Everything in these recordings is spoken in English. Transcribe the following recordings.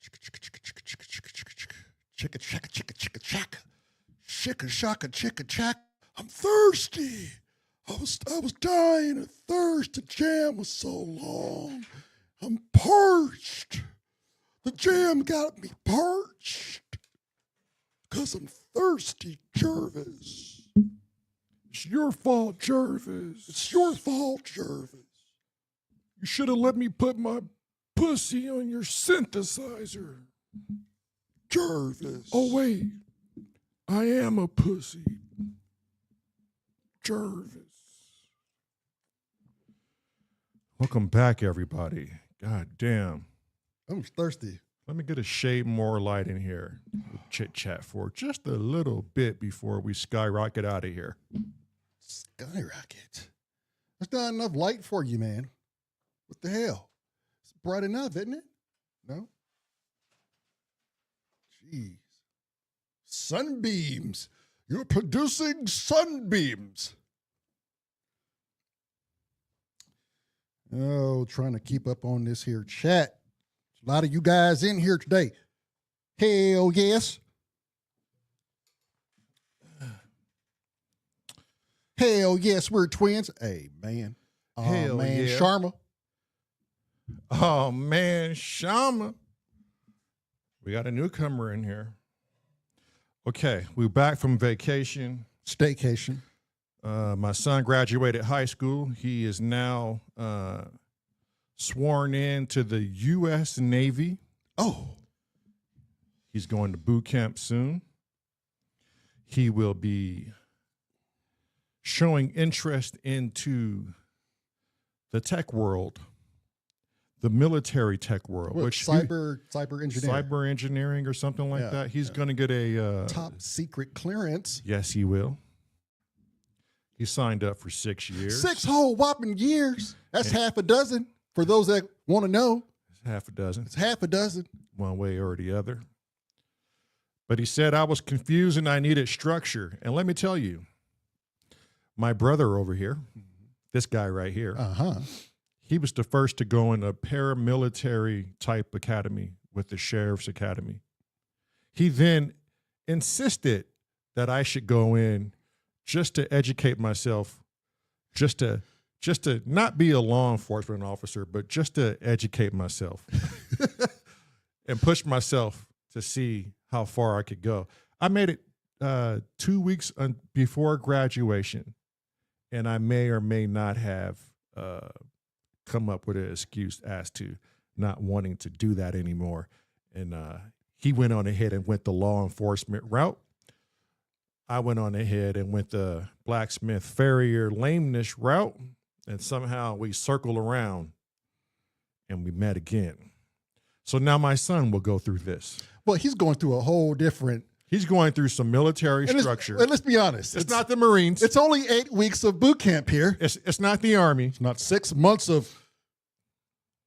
Chicka chicka chicka chicka chicka. Chicka shaka chicka chack. I'm thirsty. I was dying of thirst. The jam was so long. I'm parched. The jam got me parched. 'Cause I'm thirsty, Jervis. It's your fault, Jervis. It's your fault, Jervis. You should have let me put my pussy on your synthesizer. Jervis. Oh, wait. I am a pussy. Jervis. Welcome back, everybody. God damn. I'm thirsty. Let me get a shade more light in here. Chit chat for just a little bit before we skyrocket out of here. Skyrocket? There's not enough light for you, man. What the hell? It's bright enough, isn't it? No? Jeez. Sunbeams. You're producing sunbeams. Oh, trying to keep up on this here chat. A lot of you guys in here today. Hell yes. Hell yes, we're twins. Hey, man. Oh, hell man, yeah. Sharma. Oh, man, Sharma. We got a newcomer in here. Okay, we're back from vacation. Staycation. My son graduated high school. He is now sworn in to the U.S. Navy. Oh. He's going to boot camp soon. He will be showing interest into the tech world, the military tech world. What, which cyber engineering. Cyber engineering or something like that. He's going to get a top secret clearance. Yes, he will. He signed up for 6 years. 6 whole whopping years. That's half a dozen for those that want to know. It's half a dozen. It's half a dozen. One way or the other. But he said, I was confused and I needed structure. And let me tell you, my brother over here, this guy right here, he was the first to go in a paramilitary type academy with the Sheriff's Academy. He then insisted that I should go in just to educate myself, just to not be a law enforcement officer, but just to educate myself and push myself to see how far I could go. I made it 2 weeks before graduation, and I may or may not have come up with an excuse as to not wanting to do that anymore. And he went on ahead and went the law enforcement route. I went on ahead and went the blacksmith farrier lameness route, and somehow we circled around and we met again. So now my son will go through this. Well, he's going through a whole different... He's going through some military structure. And let's be honest. It's not the Marines. It's only 8 weeks of boot camp here. It's not the Army. It's not 6 months of...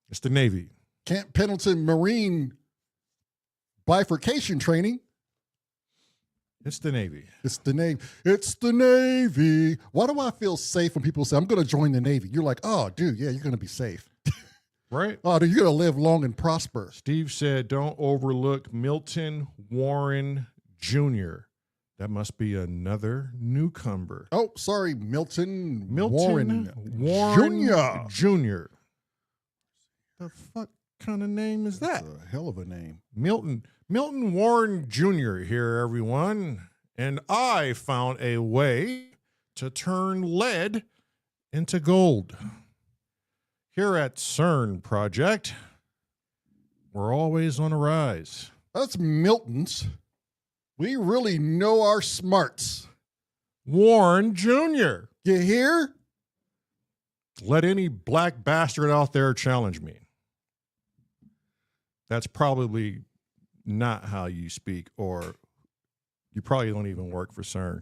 It's the Navy. Camp Pendleton Marine bifurcation training. It's the Navy. It's the Navy. It's the Navy. Why do I feel safe when people say, I'm going to join the Navy? You're like, oh, dude, yeah, you're going to be safe. Right? Oh, dude, you're going to live long and prosper. Steve said, don't overlook Milton Warren Jr. That must be another newcomer. Oh, sorry, Milton Warren Jr. The fuck kind of name is that? That's a hell of a name. Milton Warren Jr. here, everyone. And I found a way to turn lead into gold. Here at CERN Project, we're always on a rise. That's Milton's. We really know our smarts. Warren Jr. You hear? Let any black bastard out there challenge me. That's probably not how you speak, or you probably don't even work for CERN.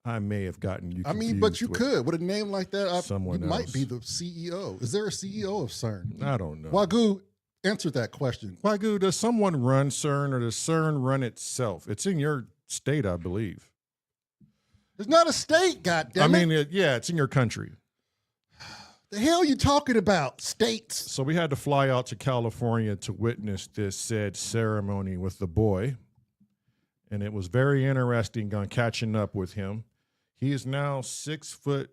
I may have gotten you confused. I mean, but you could. With a name like that, someone else might be the CEO. Is there a CEO of CERN? I don't know. Wagyu, answer that question. Wagyu, does someone run CERN, or does CERN run itself? It's in your state, I believe. It's not a state, goddammit. I mean, yeah, it's in your country. The hell you talking about? States. So we had to fly out to California to witness this said ceremony with the boy. And it was very interesting on catching up with him. He is now 6'7".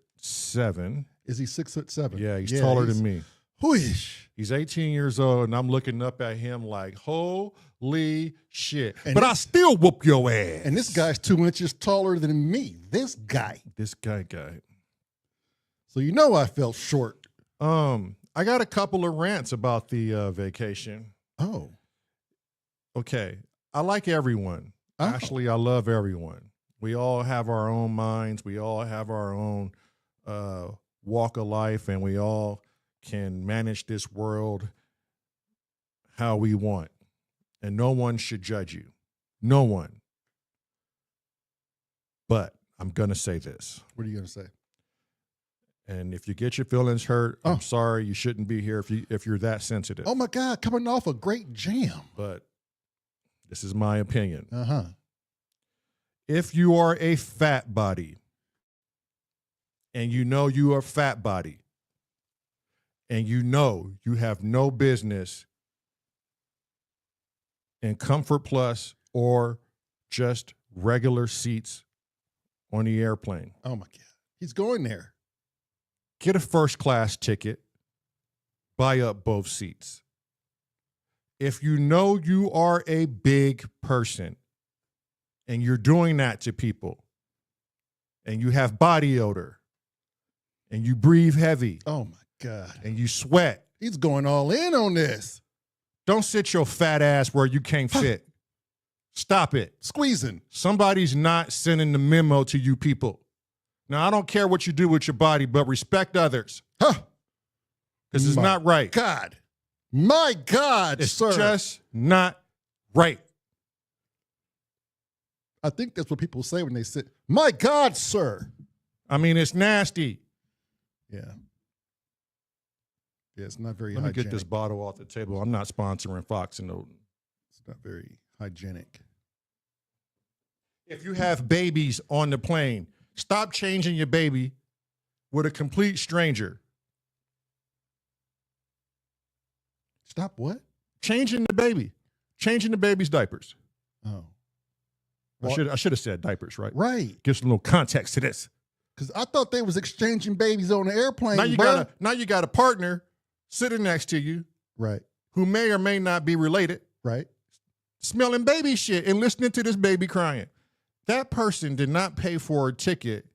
Is he 6'7"? Yeah, he's taller than me. Whoosh. He's 18 years old, and I'm looking up at him like, holy shit. And but I still whoop your ass. And this guy's 2 inches taller than me. This guy. So you know I felt short. I got a couple of rants about the vacation. Oh. Okay. I like everyone. Oh. Actually, I love everyone. We all have our own minds. We all have our own walk of life, and we all can manage this world how we want. And no one should judge you. No one. But I'm going to say this. What are you going to say? And if you get your feelings hurt, I'm sorry. You shouldn't be here if you're that sensitive. Oh, my God. Coming off a great jam. But this is my opinion. Uh-huh. If you are a fat body and you know you are a fat body and you know you have no business in Comfort Plus or just regular seats on the airplane. Oh, my God. He's going there. Get a first class ticket. Buy up both seats. If you know you are a big person and you're doing that to people and you have body odor and you breathe heavy. Oh, my God. And you sweat. He's going all in on this. Don't sit your fat ass where you can't fit. Stop it. Squeezing. Somebody's not sending the memo to you people. Now, I don't care what you do with your body, but respect others. Because it's not right. God. My God, it's sir. Just not right. I think that's what people say when they say, my God, sir. I mean, it's nasty. Yeah. Yeah, it's not very Let me hygienic. get this bottle off the table. I'm not sponsoring Fox and Oden. It's not very hygienic. If you have babies on the plane, stop changing your baby with a complete stranger. Stop what? Changing the baby. Changing the baby's diapers. Oh. I should have said diapers, right? Right. Give some little context to this. Because I thought they was exchanging babies on the airplane. Now you got a partner sitting next to you. Right. Who may or may not be related. Right. Smelling baby shit and listening to this baby crying. That person did not pay for a ticket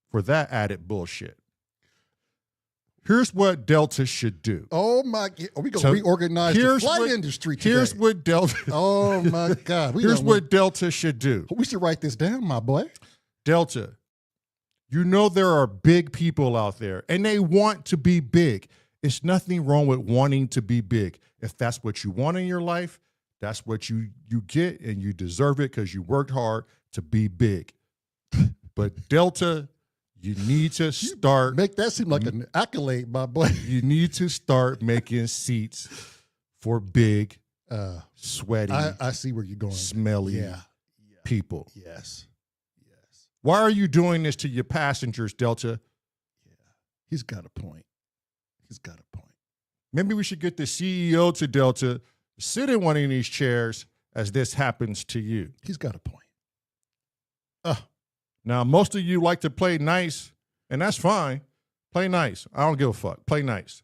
for that added bullshit. Here's what Delta should do. Oh, my God. Are we going to reorganize the flight industry today? Here's what Delta... Oh, my God. Here's what Delta should do. We should write this down, my boy. Delta, you know there are big people out there, and they want to be big. It's nothing wrong with wanting to be big. If that's what you want in your life, that's what you get, and you deserve it because you worked hard to be big. But Delta... You need to start... Make that seem like an accolade, my boy. You need to start making seats for big, sweaty, I see where you're going. Smelly people. Yes. Yes. Why are you doing this to your passengers, Delta? Yeah. He's got a point. He's got a point. Maybe we should get the CEO to Delta, sit in one of these chairs as this happens to you. He's got a point. Now, most of you like to play nice, and that's fine. Play nice. I don't give a fuck. Play nice.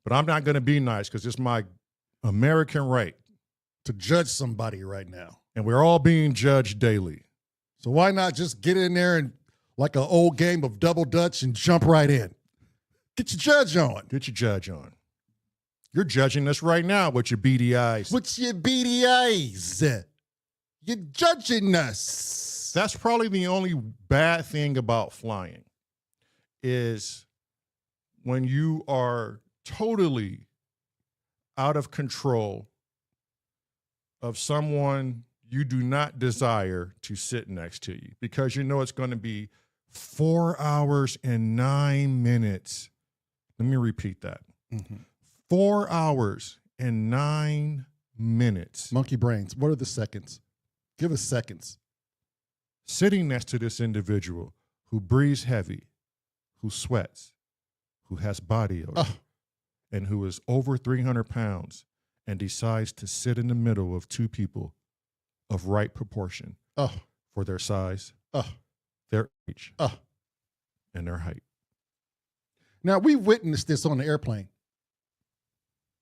But I'm not going to be nice because it's my American right to judge somebody right now. And we're all being judged daily. So why not just get in there and like an old game of double dutch and jump right in? Get your judge on. Get your judge on. You're judging us right now with your beady eyes. With your beady eyes. You're judging us. That's probably the only bad thing about flying is when you are totally out of control of someone you do not desire to sit next to you because you know it's going to be 4 hours and 9 minutes. Let me repeat that. 4 hours and 9 minutes. Monkey brains. What are the seconds? Give us seconds. Sitting next to this individual who breathes heavy, who sweats, who has body odor and who is over 300 pounds and decides to sit in the middle of two people of right proportion for their size, their age, and their height. Now, we witnessed this on the airplane.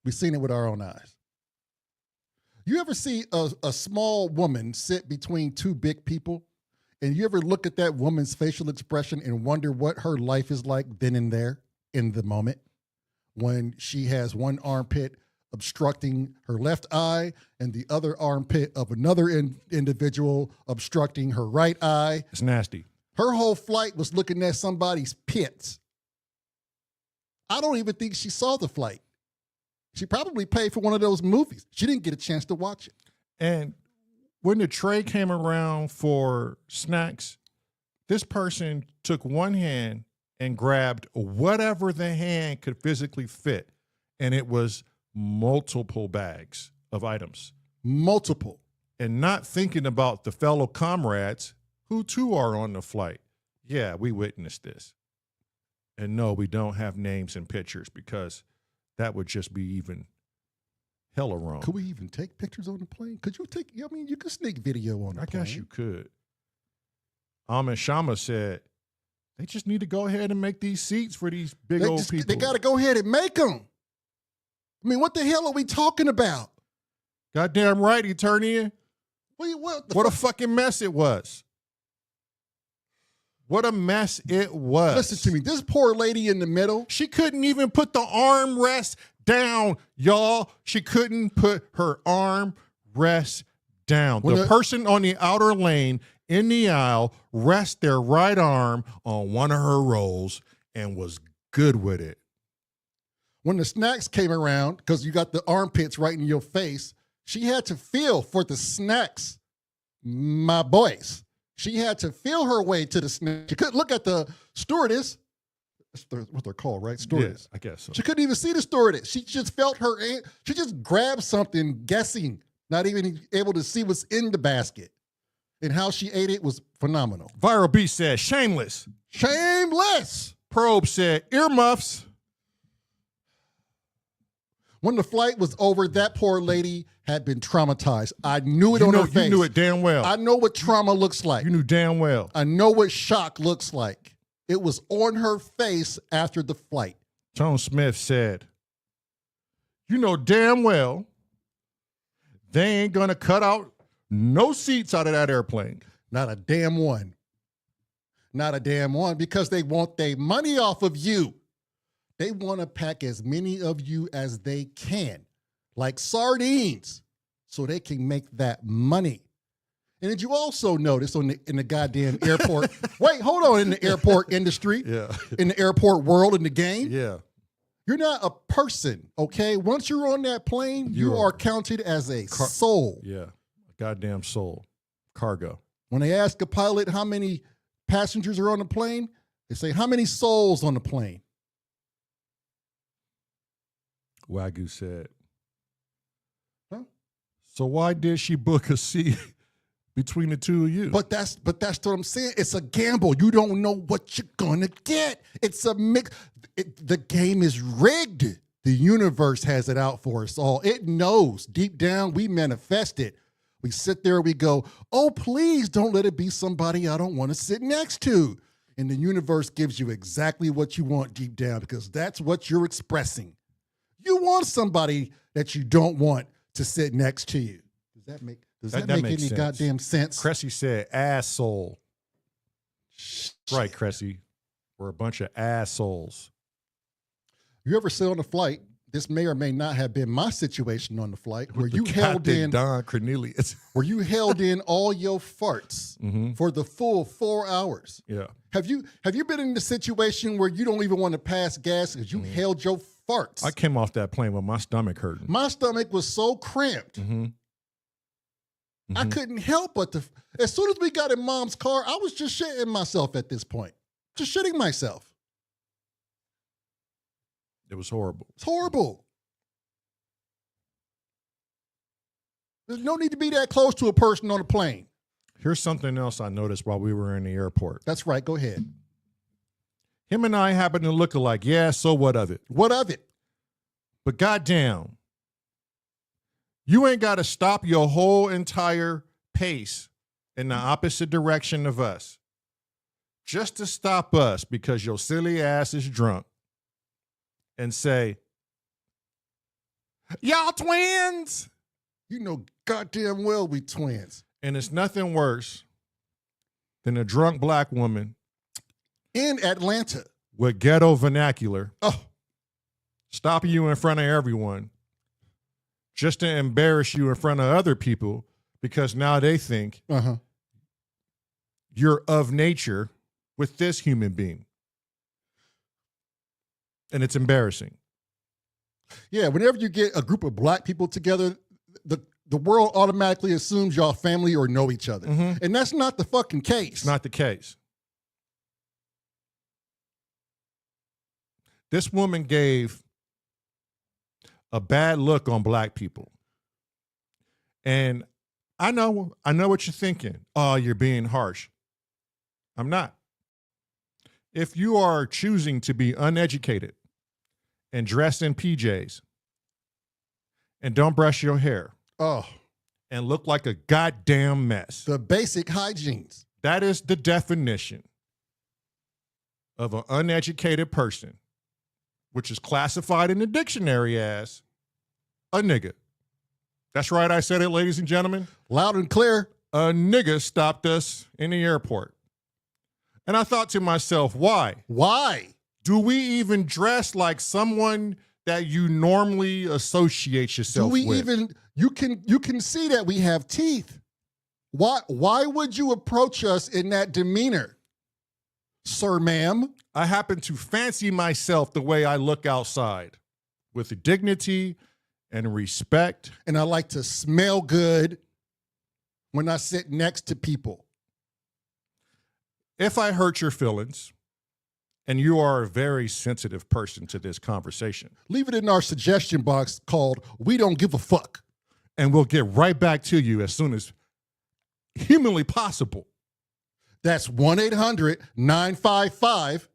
We've seen it with our own eyes. You ever see a small woman sit between two big people, and you ever look at that woman's facial expression and wonder what her life is like then and there in the moment when she has one armpit obstructing her left eye and the other armpit of another individual obstructing her right eye? It's nasty. Her whole flight was looking at somebody's pits. I don't even think she saw the flight. She probably paid for one of those movies. She didn't get a chance to watch it. And when the tray came around for snacks, this person took one hand and grabbed whatever the hand could physically fit. And it was multiple bags of items. Multiple. And not thinking about the fellow comrades who too are on the flight. Yeah, we witnessed this. And no, we don't have names and pictures because that would just be even hella wrong. Could we even take pictures on the plane? Could you take, I mean, you could sneak video on the plane. I guess you could. Ahmed Shama said, they just need to go ahead and make these seats for these big old people. They got to go ahead and make them. I mean, what the hell are we talking about? Goddamn right, he turned in. What a fucking mess it was. What a mess it was. Listen to me. This poor lady in the middle. She couldn't even put the armrest down, y'all. She couldn't put her armrest down. The person on the outer lane in the aisle rest their right arm on one of her rolls and was good with it. When the snacks came around, because you got the armpits right in your face, she had to feel for the snacks, my boys. She had to feel her way to the snacks. She couldn't look at the stewardess. That's what they're called, right? Stewardess. Yeah, I guess so. She couldn't even see the stewardess. She just felt she just grabbed something, guessing, not even able to see what's in the basket. And how she ate it was phenomenal. Viral Beast said, shameless. Shameless. Probe said, earmuffs. When the flight was over, that poor lady had been traumatized. I knew it on her face. You knew it damn well. I know what trauma looks like. You knew damn well. I know what shock looks like. It was on her face after the flight. Tone Smith said, you know damn well they ain't going to cut out no seats out of that airplane. Not a damn one. Not a damn one, because they want their money off of you. They want to pack as many of you as they can, like sardines, so they can make that money. And did you also notice in the goddamn airport, wait, hold on, in the airport industry, in the airport world, in the game, you're not a person, okay? Once you're on that plane, you are counted as a soul. Yeah, a goddamn soul, cargo. When they ask a pilot how many passengers are on the plane, they say, how many souls on the plane? Wagyu said, so why did she book a seat between the two of you? But that's what I'm saying. It's a gamble. You don't know what you're gonna get. It's a mix. The game is rigged. The universe has it out for us all. It knows. Deep down, we manifest it. We sit there, we go, oh, please don't let it be somebody I don't want to sit next to. And the universe gives you exactly what you want deep down, because that's what you're expressing. You want somebody that you don't want to sit next to you. Does that make any sense. Goddamn sense? Cressy said asshole. Right, Cressy. We're a bunch of assholes. You ever sit on a flight? This may or may not have been my situation on the flight, where you held in Don Cornelius, where you held in all your farts for the full 4 hours. Yeah. Have you been in the situation where you don't even want to pass gas because you held your farts? I came off that plane with my stomach hurting. My stomach was so cramped. I couldn't help but to. As soon as we got in Mom's car, I was just shitting myself at this point. Just shitting myself. It was horrible. It's horrible. There's no need to be that close to a person on a plane. Here's something else I noticed while we were in the airport. That's right. Go ahead. Him and I happen to look alike. Yeah, so what of it? What of it? But goddamn, you ain't got to stop your whole entire pace in the opposite direction of us just to stop us because your silly ass is drunk and say, y'all twins. You know goddamn well we twins. And it's nothing worse than a drunk black woman In Atlanta. with ghetto vernacular Oh, stopping you in front of everyone just to embarrass you in front of other people because now they think you're of nature with this human being. And it's embarrassing. yeah. Whenever you get a group of black people together, the world automatically assumes y'all family or know each other. And that's not the fucking case. It's not the case. This woman gave a bad look on black people. And I know what you're thinking. Oh, you're being harsh. I'm not. If you are choosing to be uneducated and dress in PJs and don't brush your hair Oh, and look like a goddamn mess, the basic hygienes. that is the definition of an uneducated person, which is classified in the dictionary as a nigga. That's right, I said it, ladies and gentlemen. Loud and clear. A nigga stopped us in the airport. And I thought to myself, why? Why? Do we even dress like someone that you normally associate yourself with? Do we even, you can see that we have teeth. Why would you approach us in that demeanor, sir, ma'am? I happen to fancy myself the way I look outside, with dignity and respect. And I like to smell good when I sit next to people. If I hurt your feelings, and you are a very sensitive person to this conversation, Leave it in our suggestion box called We Don't Give a Fuck. and we'll get right back to you as soon as humanly possible. That's 1-800-955.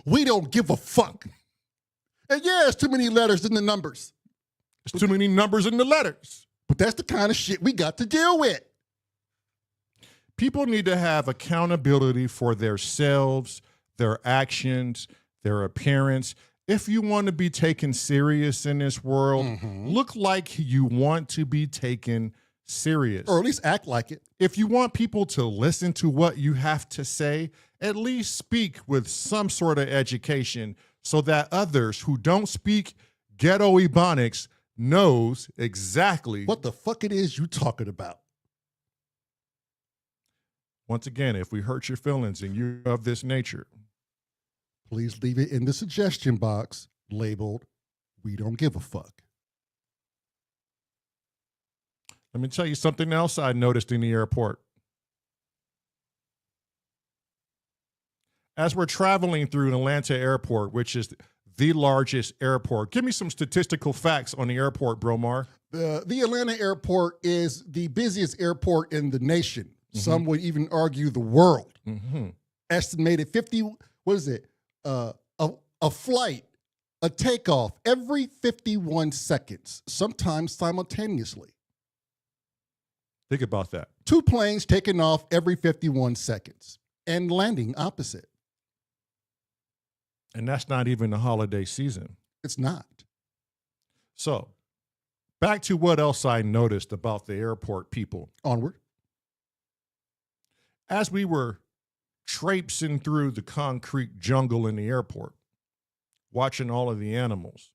We don't give a fuck. And yeah, it's too many letters in the numbers. There's too many numbers in the letters. But that's the kind of shit we got to deal with. People need to have accountability for themselves, their actions, their appearance. If you want to be taken serious in this world, look like you want to be taken serious. Or at least act like it. If you want people to listen to what you have to say, at least speak with some sort of education so that others who don't speak ghetto ebonics knows exactly What the fuck it is you talking about. Once again, if we hurt your feelings and you're of this nature, Please leave it in the suggestion box labeled We Don't Give a Fuck. let me tell you something else I noticed in the airport. As we're traveling through Atlanta Airport, which is the largest airport, give me some statistical facts on the airport, Bromar. The Atlanta airport is the busiest airport in the nation. Some would even argue the world. Estimated 50, what is it? A flight, a takeoff every 51 seconds, sometimes simultaneously. Think about that. 2 planes taking off every 51 seconds and landing opposite. And that's not even the holiday season. It's not. So, back to what else I noticed about the airport people. Onward. As we were traipsing through the concrete jungle in the airport, watching all of the animals,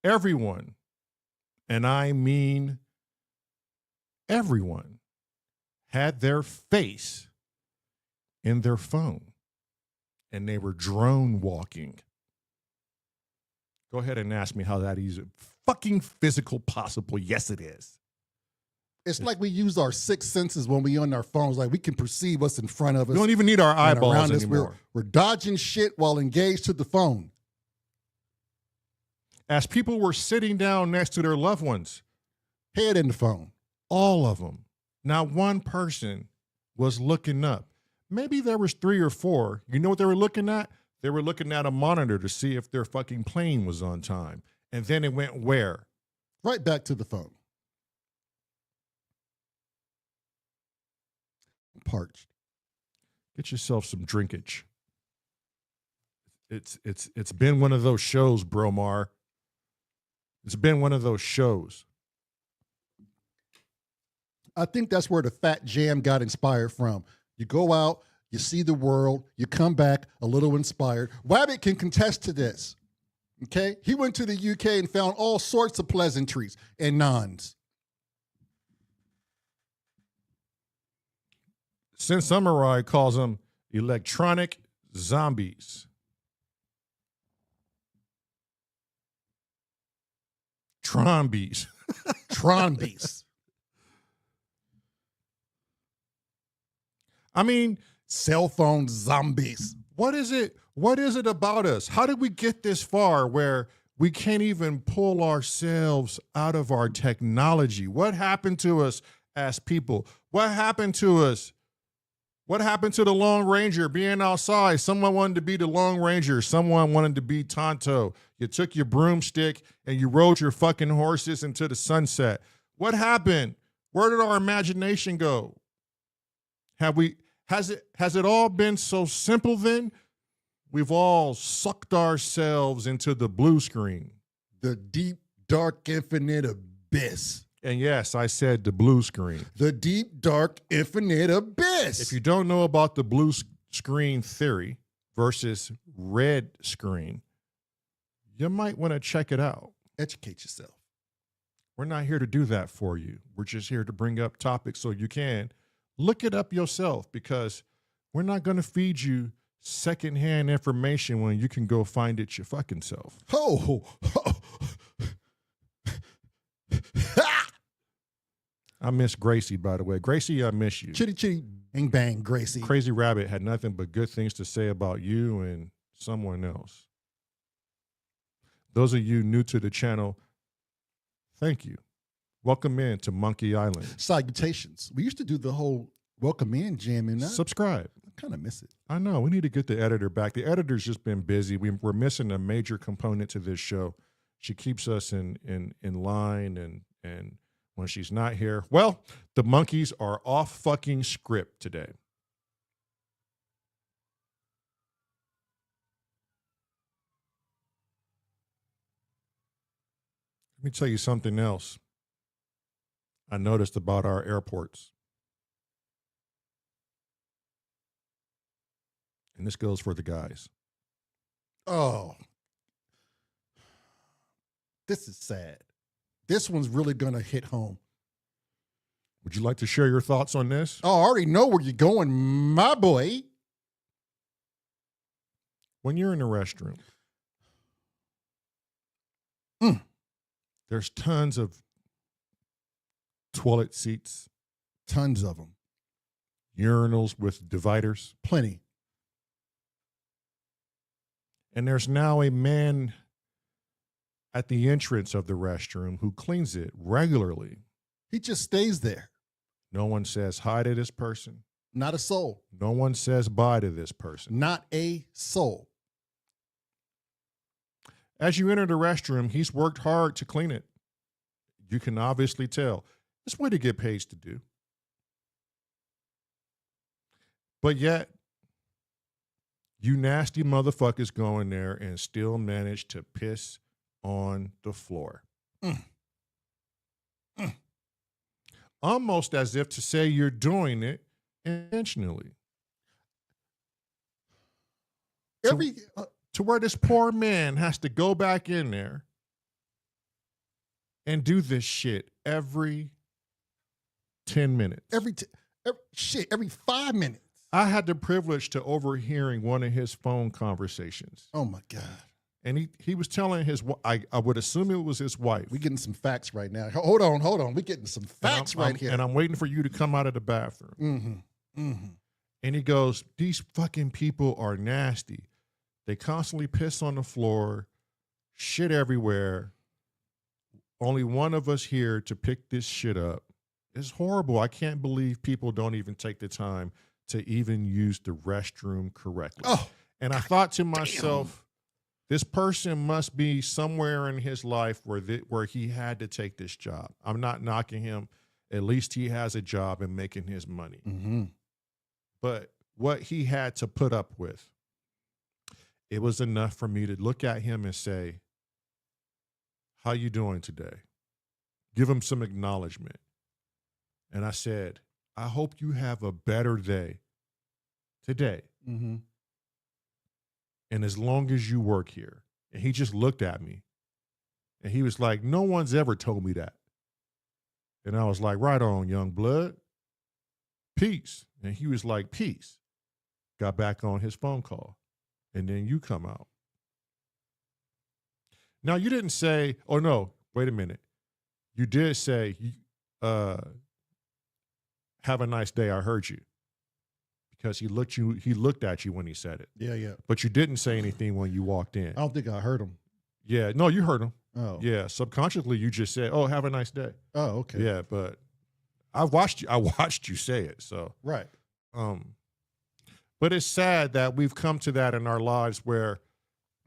everyone, and I mean everyone, had their face in their phone, and they were drone walking. Go ahead and ask me how that is fucking physical possible. Yes, it is. It's like we use our 6 senses when we on our phones. Like we can perceive what's in front of us. We don't even need our and eyeballs around us. anymore. We're dodging shit while engaged to the phone. As people were sitting down next to their loved ones, Head in the phone. all of them, not one person was looking up. Maybe there was 3 or 4. You know what they were looking at? They were looking at a monitor to see if their fucking plane was on time. And then it went where? Right back to the phone. Parched. Get yourself some drinkage. It's been one of those shows, Bromar. It's been one of those shows. I think that's where the Fat Jam got inspired from. You go out, you see the world, you come back a little inspired. Wabbit can contest to this. Okay? He went to the UK and found all sorts of pleasantries and nons. Since Samurai calls them electronic zombies. Trombies. Tronbies. I mean, Cell phone zombies. what is it? What is it about us? How did we get this far where we can't even pull ourselves out of our technology? What happened to us as people? What happened to us? What happened to the Lone Ranger being outside? Someone wanted to be the Lone Ranger. Someone wanted to be Tonto. You took your broomstick and you rode your fucking horses into the sunset. What happened? Where did our imagination go? Has it all been so simple then? We've all sucked ourselves into the blue screen. The deep, dark, infinite abyss. And yes, I said the blue screen. The deep, dark, infinite abyss. If you don't know about the blue screen theory versus red screen, you might want to check it out. Educate yourself. We're not here to do that for you. We're just here to bring up topics so you can look it up yourself, because we're not going to feed you secondhand information when you can go find it your fucking self. Oh. I miss Gracie, by the way. Gracie, I miss you. Chitty chitty bang bang, Gracie. Crazy Rabbit had nothing but good things to say about you and someone else. Those of you new to the channel, thank you. Welcome in to Monkey Island. Salutations. We used to do the whole welcome in jam in that. Subscribe. I kind of miss it. I know. We need to get the editor back. The editor's just been busy. We're missing a major component to this show. She keeps us in line, and when she's not here, well, the monkeys are off fucking script today. Let me tell you something else I noticed about our airports. And this goes for the guys. Oh. This is sad. This one's really going to hit home. Would you like to share your thoughts on this? Oh, I already know where you're going, my boy. When you're in the restroom, there's tons of toilet seats, Tons of them. urinals with dividers, Plenty. and there's now a man at the entrance of the restroom who cleans it regularly. He just stays there. No one says hi to this person. Not a soul. No one says bye to this person. Not a soul. As you enter the restroom, he's worked hard to clean it. You can obviously tell. It's what he get paid to do. But yet, you nasty motherfuckers go in there and still manage to piss on the floor. Almost as if to say you're doing it intentionally. To where this poor man has to go back in there and do this shit every 10 minutes. Every 5 minutes. I had the privilege to overhearing one of his phone conversations. Oh my God. And he was telling I would assume it was his wife. We're getting some facts right now. Hold on. We're getting some facts right here. And I'm waiting for you to come out of the bathroom. And he goes, these fucking people are nasty. They constantly piss on the floor, shit everywhere. Only one of us here to pick this shit up. It's horrible. I can't believe people don't even take the time to even use the restroom correctly. Oh, and I thought to myself, this person must be somewhere in his life where he had to take this job. I'm not knocking him. At least he has a job and making his money. mm-hmm. But what he had to put up with, it was enough for me to look at him and say, how you doing today? Give him some acknowledgement. And I said, I hope you have a better day today. Mm-hmm. And as long as you work here. And he just looked at me and he was like, no one's ever told me that. And I was like, right on, young blood. Peace. And he was like, peace. Got back on his phone call. And then you come out. Now, you didn't say, oh, no, wait a minute. You did say, have a nice day. I heard you. Because he looked at you when he said it. Yeah, yeah. But you didn't say anything when you walked in. I don't think I heard him. Yeah, no, you heard him. Oh. Yeah, subconsciously you just said, oh, have a nice day. Oh, okay. Yeah, but I watched you say it. So Right. But it's sad that we've come to that in our lives where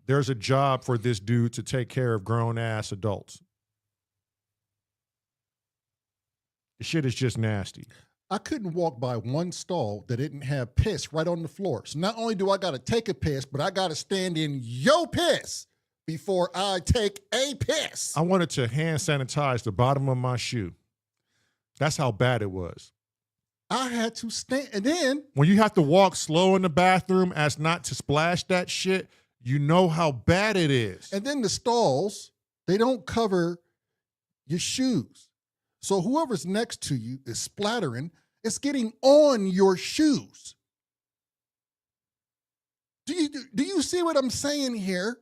there's a job for this dude to take care of grown ass adults. The shit is just nasty. I couldn't walk by one stall that didn't have piss right on the floor. So not only do I got to take a piss, but I got to stand in your piss before I take a piss. I wanted to hand sanitize the bottom of my shoe. That's how bad it was. I had to stand, and then when you have to walk slow in the bathroom as not to splash that shit, you know how bad it is. And then the stalls, they don't cover your shoes. So whoever's next to you is splattering. It's getting on your shoes. Do you see what I'm saying here?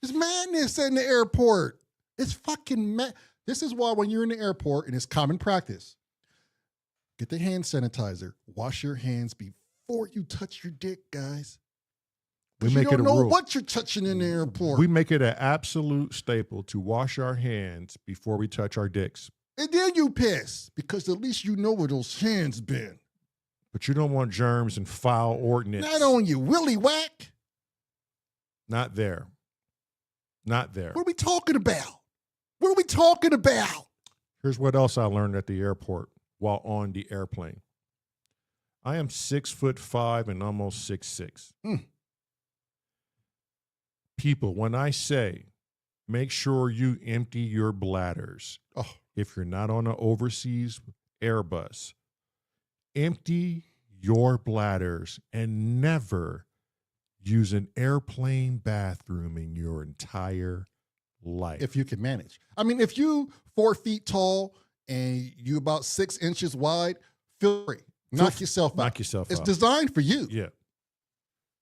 It's madness in the airport. It's fucking mad. This is why when you're in the airport, and it's common practice, get the hand sanitizer. Wash your hands before you touch your dick, guys. We you make it don't a know rule. what you're touching in the airport. We make it an absolute staple to wash our hands before we touch our dicks. And then you piss, because at least you know where those hands been. But you don't want germs and foul ordinance. Not on you, willy whack. Not there. Not there. What are we talking about? What are we talking about? Here's what else I learned at the airport while on the airplane. I am 6'5" and almost 6'6". People, when I say make sure you empty your bladders, if you're not on an overseas Airbus, empty your bladders and never use an airplane bathroom in your entire life. If you can manage. I mean, if you 4 feet tall and you about 6 inches wide, feel free. Knock yourself out. Knock yourself out. It's designed for you. Yeah.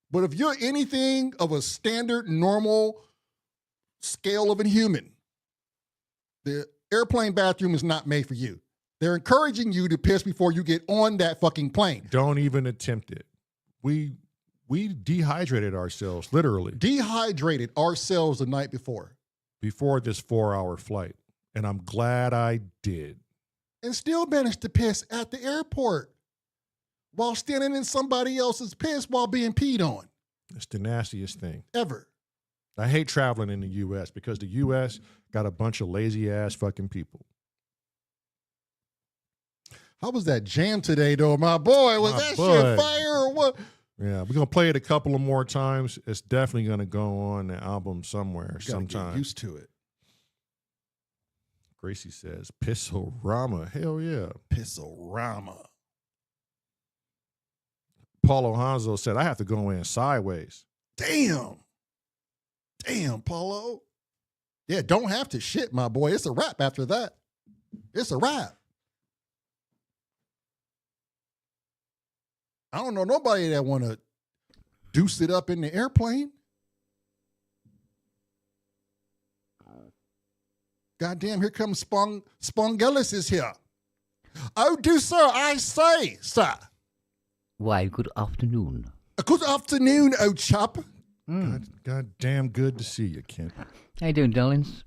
But if you're anything of a standard, normal scale of a human, the airplane bathroom is not made for you. They're encouraging you to piss before you get on that fucking plane. Don't even attempt it. We dehydrated ourselves, literally. Dehydrated ourselves the night before this 4-hour flight. And I'm glad I did. And still managed to piss at the airport while standing in somebody else's piss while being peed on. It's the nastiest thing ever. I hate traveling in the U.S. because the U.S. got a bunch of lazy ass fucking people. How was that jam today, though, my boy? Was that shit fire or what? Yeah, we're gonna play it a couple of more times. It's definitely gonna go on the album somewhere, sometime. Get used to it. Gracie says, Pissorama. Hell yeah. Pissorama. Paulo Hanzo said, I have to go in sideways. Damn, Paulo. Yeah, don't have to shit, my boy. It's a wrap after that. It's a wrap. I don't know nobody that want to deuce it up in the airplane. Goddamn, here comes Spongellis is here. Oh, do sir, I say, sir. Why, good afternoon. Good afternoon, old chap. God damn good to see you, Kent. How you doing, darlings?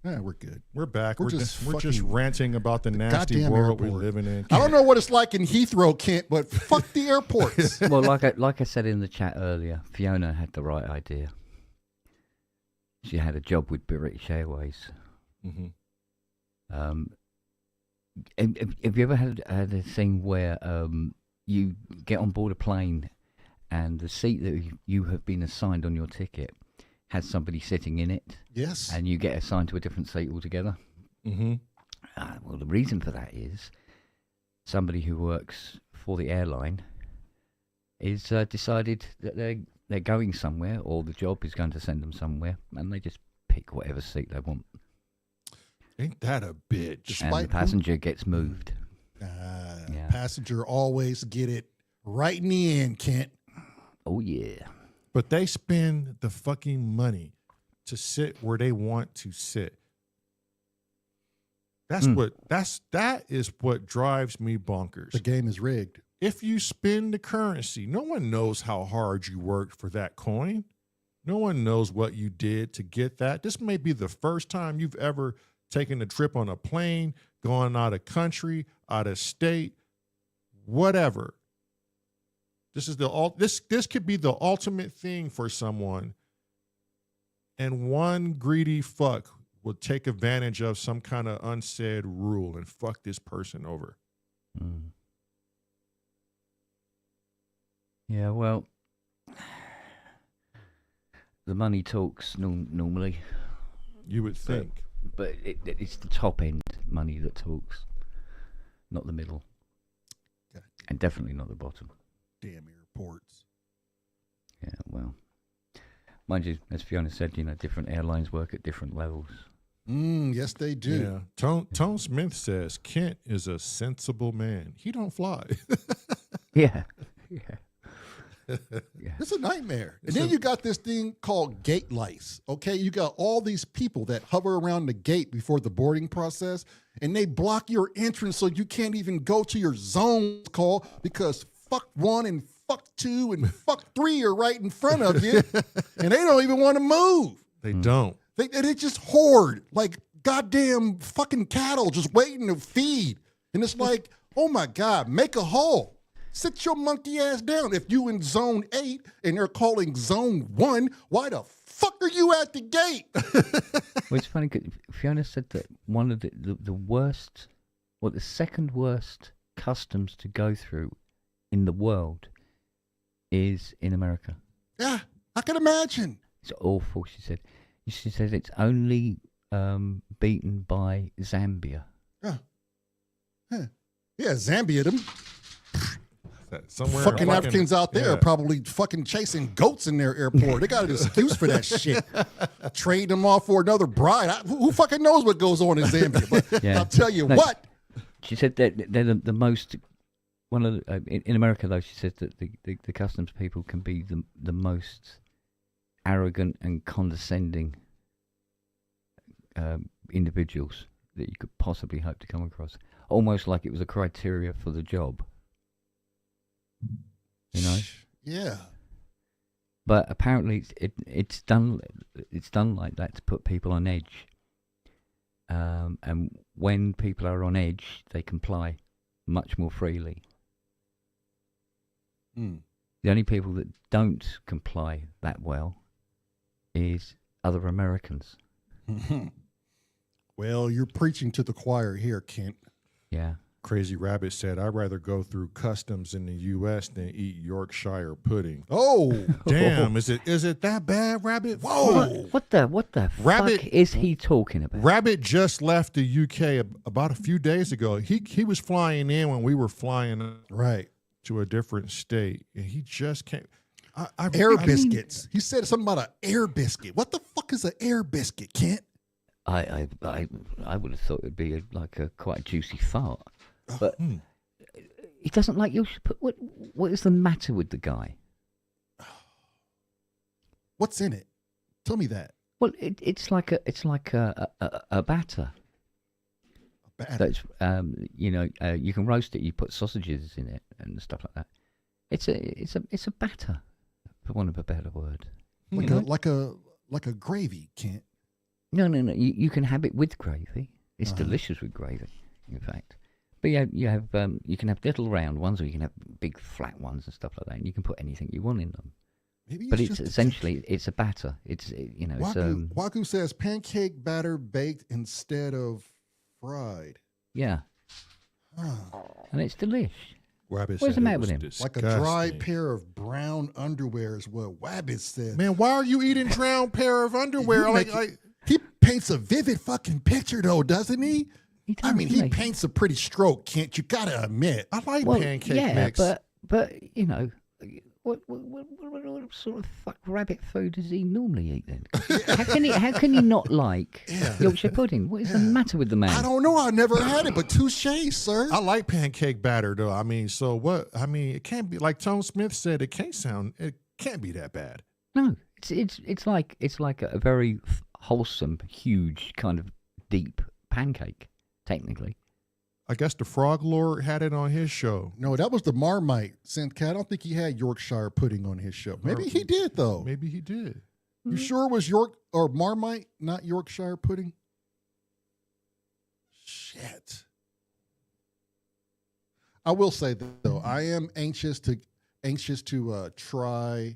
Yeah, we're good. We're back. We're We're just just ranting about the nasty goddamn world we're airport. living in. I don't know what it's like in Heathrow, Kent, but fuck the airports. Well, like I said in the chat earlier, Fiona had the right idea. She had a job with British Airways. Mm-hmm. Have you ever had a thing where you get on board a plane and the seat that you have been assigned on your ticket has somebody sitting in it? Yes. And you get assigned to a different seat altogether? Mm-hmm. Well, the reason for that is somebody who works for the airline is decided that they're going somewhere, or the job is going to send them somewhere, and they just pick whatever seat they want. Ain't that a bitch? And the passenger gets moved. Yeah. Passenger always get it right in the end, Kent. Oh, yeah. But they spend the fucking money to sit where they want to sit. That is what drives me bonkers. The game is rigged. If you spend the currency, no one knows how hard you worked for that coin. No one knows what you did to get that. This may be the first time you've ever taken a trip on a plane, gone out of country, out of state, whatever. This could be the ultimate thing for someone, and one greedy fuck will take advantage of some kind of unsaid rule and fuck this person over. Mm. Yeah, well, the money talks normally. You would think. But it's the top end money that talks, not the middle. God. And definitely not the bottom. Damn airports. Yeah, well, mind you, as Fiona said, different airlines work at different levels. Yes, they do. Yeah. Tone Smith says Kent is a sensible man. He don't fly. Yeah. Yeah. Yeah. It's a nightmare. And then you got this thing called gate lice. Okay, you got all these people that hover around the gate before the boarding process, and they block your entrance so you can't even go to your zone call because fuck 1 and fuck 2 and fuck 3 are right in front of you, and they don't even want to move. They don't. They just hoard like goddamn fucking cattle just waiting to feed. And it's like, oh my God, make a hole. Sit your monkey ass down. If you in zone 8 and they're calling zone 1, why the fuck are you at the gate? Well, it's funny because Fiona said that one of the worst, or the second worst customs to go through in the world is in America. Yeah, I can imagine. It's awful, she said. She said it's only beaten by Zambia. Yeah. Yeah, Zambia, them Somewhere fucking Africans out there are probably fucking chasing goats in their airport. They got an excuse for that shit. Trade them off for another bride. Who fucking knows what goes on in Zambia? But I'll tell you what. She said that they're the most, one of the, in America though, she said that the customs people can be the most arrogant and condescending individuals that you could possibly hope to come across. Almost like it was a criteria for the job. Yeah. But apparently it's done like that to put people on edge. And when people are on edge, they comply much more freely. The only people that don't comply that well is other Americans. Well, you're preaching to the choir here, Kent. Yeah. Crazy Rabbit said, I'd rather go through customs in the U.S. than eat Yorkshire pudding. Oh, damn. Is it that bad, Rabbit? Whoa. What the Rabbit, fuck is he talking about? Rabbit just left the U.K. about a few days ago. He was flying in when we were flying to a different state. And he just can't. Air biscuits. He said something about an air biscuit. What the fuck is an air biscuit, Kent? I would have thought it would be like a quite juicy fart. But he doesn't like your... What is the matter with the guy? What's in it? Tell me that. Well, it's like a batter. A batter. That's you can roast it. You put sausages in it and stuff like that. It's a batter, for want of a better word. Like a gravy, Kent. No. You can have it with gravy. It's delicious with gravy, in fact. But yeah, you can have little round ones, or you can have big flat ones and stuff like that. And you can put anything you want in them. Maybe But it's it's essentially it's a batter. Waku says pancake batter baked instead of fried. Yeah, and it's delish. Wabbit What's said the it matter was with him? Like a dry disgusting. pair of brown underwear is what Wabbit said. Man, why are you eating drowned pair of underwear? He paints a vivid fucking picture though, doesn't he? He I does, mean, doesn't he paints a pretty stroke, Kent. You gotta admit. I like Well, pancake yeah, mix. but you know, what sort of fuck rabbit food does he normally eat then? How can he not like Yorkshire pudding? What is the matter with the man? I don't know. I never had it, but touche, sir. I like pancake batter though. I mean, so what? I mean, it can't be like Tone Smith said. It can't be that bad. No, it's like a very wholesome, huge kind of deep pancake. Technically, I guess the Frog Lord had it on his show. No, that was the Marmite. Synth. I don't think he had Yorkshire pudding on his show. Maybe he did though. Maybe he did. You sure it was York or Marmite, not Yorkshire pudding? Shit. I will say that, though, I am anxious to try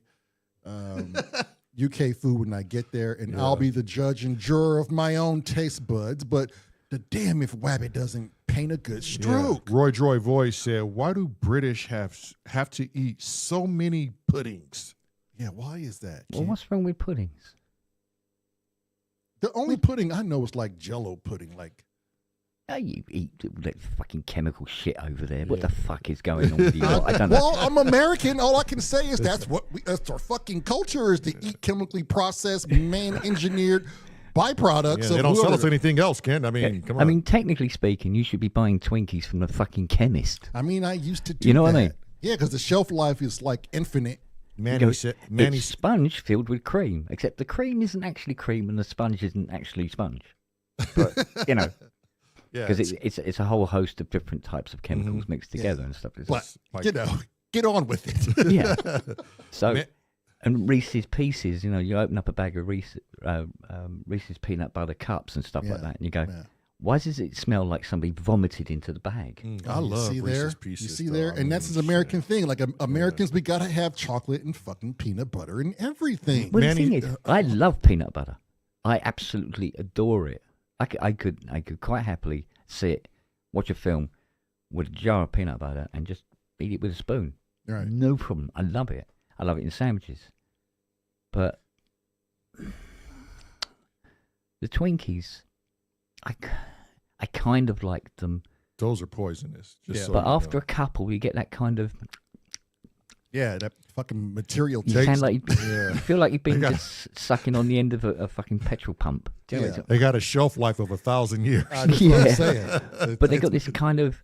UK food when I get there, and I'll be the judge and juror of my own taste buds. But the damn if Wabbit doesn't paint a good stroke. Yeah. Roy Droy Voice said, "Why do British have to eat so many puddings?" Yeah, why is that? well, what's wrong with puddings? The only pudding I know is like Jello pudding. Like, You eat that fucking chemical shit over there. What the fuck is going on with you? I don't know. well, I'm American. All I can say is that's our fucking culture is to eat chemically processed, man-engineered byproducts. Yeah, of they don't sell whoever- us anything else, Ken. I mean, come on. I mean, technically speaking, you should be buying Twinkies from the fucking chemist. I mean, I used to do You know what I that. mean? Yeah, because the shelf life is like infinite. Manny said, "Manny, It's sponge filled with cream, except the cream isn't actually cream and the sponge isn't actually sponge. But you know, yeah, because it's a whole host of different types of chemicals mixed together and stuff. It's But, like- you know, get on with it. yeah. So, Ma- and Reese's Pieces, you know, you open up a bag of Reese's peanut butter cups and stuff like Yeah, that, and you go, yeah. why does it smell like somebody vomited into the bag? I You love see Reese's there? Pieces. You see though. there? I And mean, that's an American shit. thing. Like Americans, we got to have chocolate and fucking peanut butter and everything. Well, Manny- the thing is, I love peanut butter. I absolutely adore it. I could quite happily sit, watch a film with a jar of peanut butter and just eat it with a spoon. Right. No problem. I love it. I love it in sandwiches. But the Twinkies, I kind of like them. Those are poisonous. Just Yeah. so But you after know. a couple, you get that kind of... Yeah, that fucking material You taste. sound like Yeah. you feel like you've been got- just sucking on the end of a fucking petrol pump. Do you know what Yeah. I'm They got a shelf life of 1,000 years. That's what Yeah. I'm saying. But they got this kind of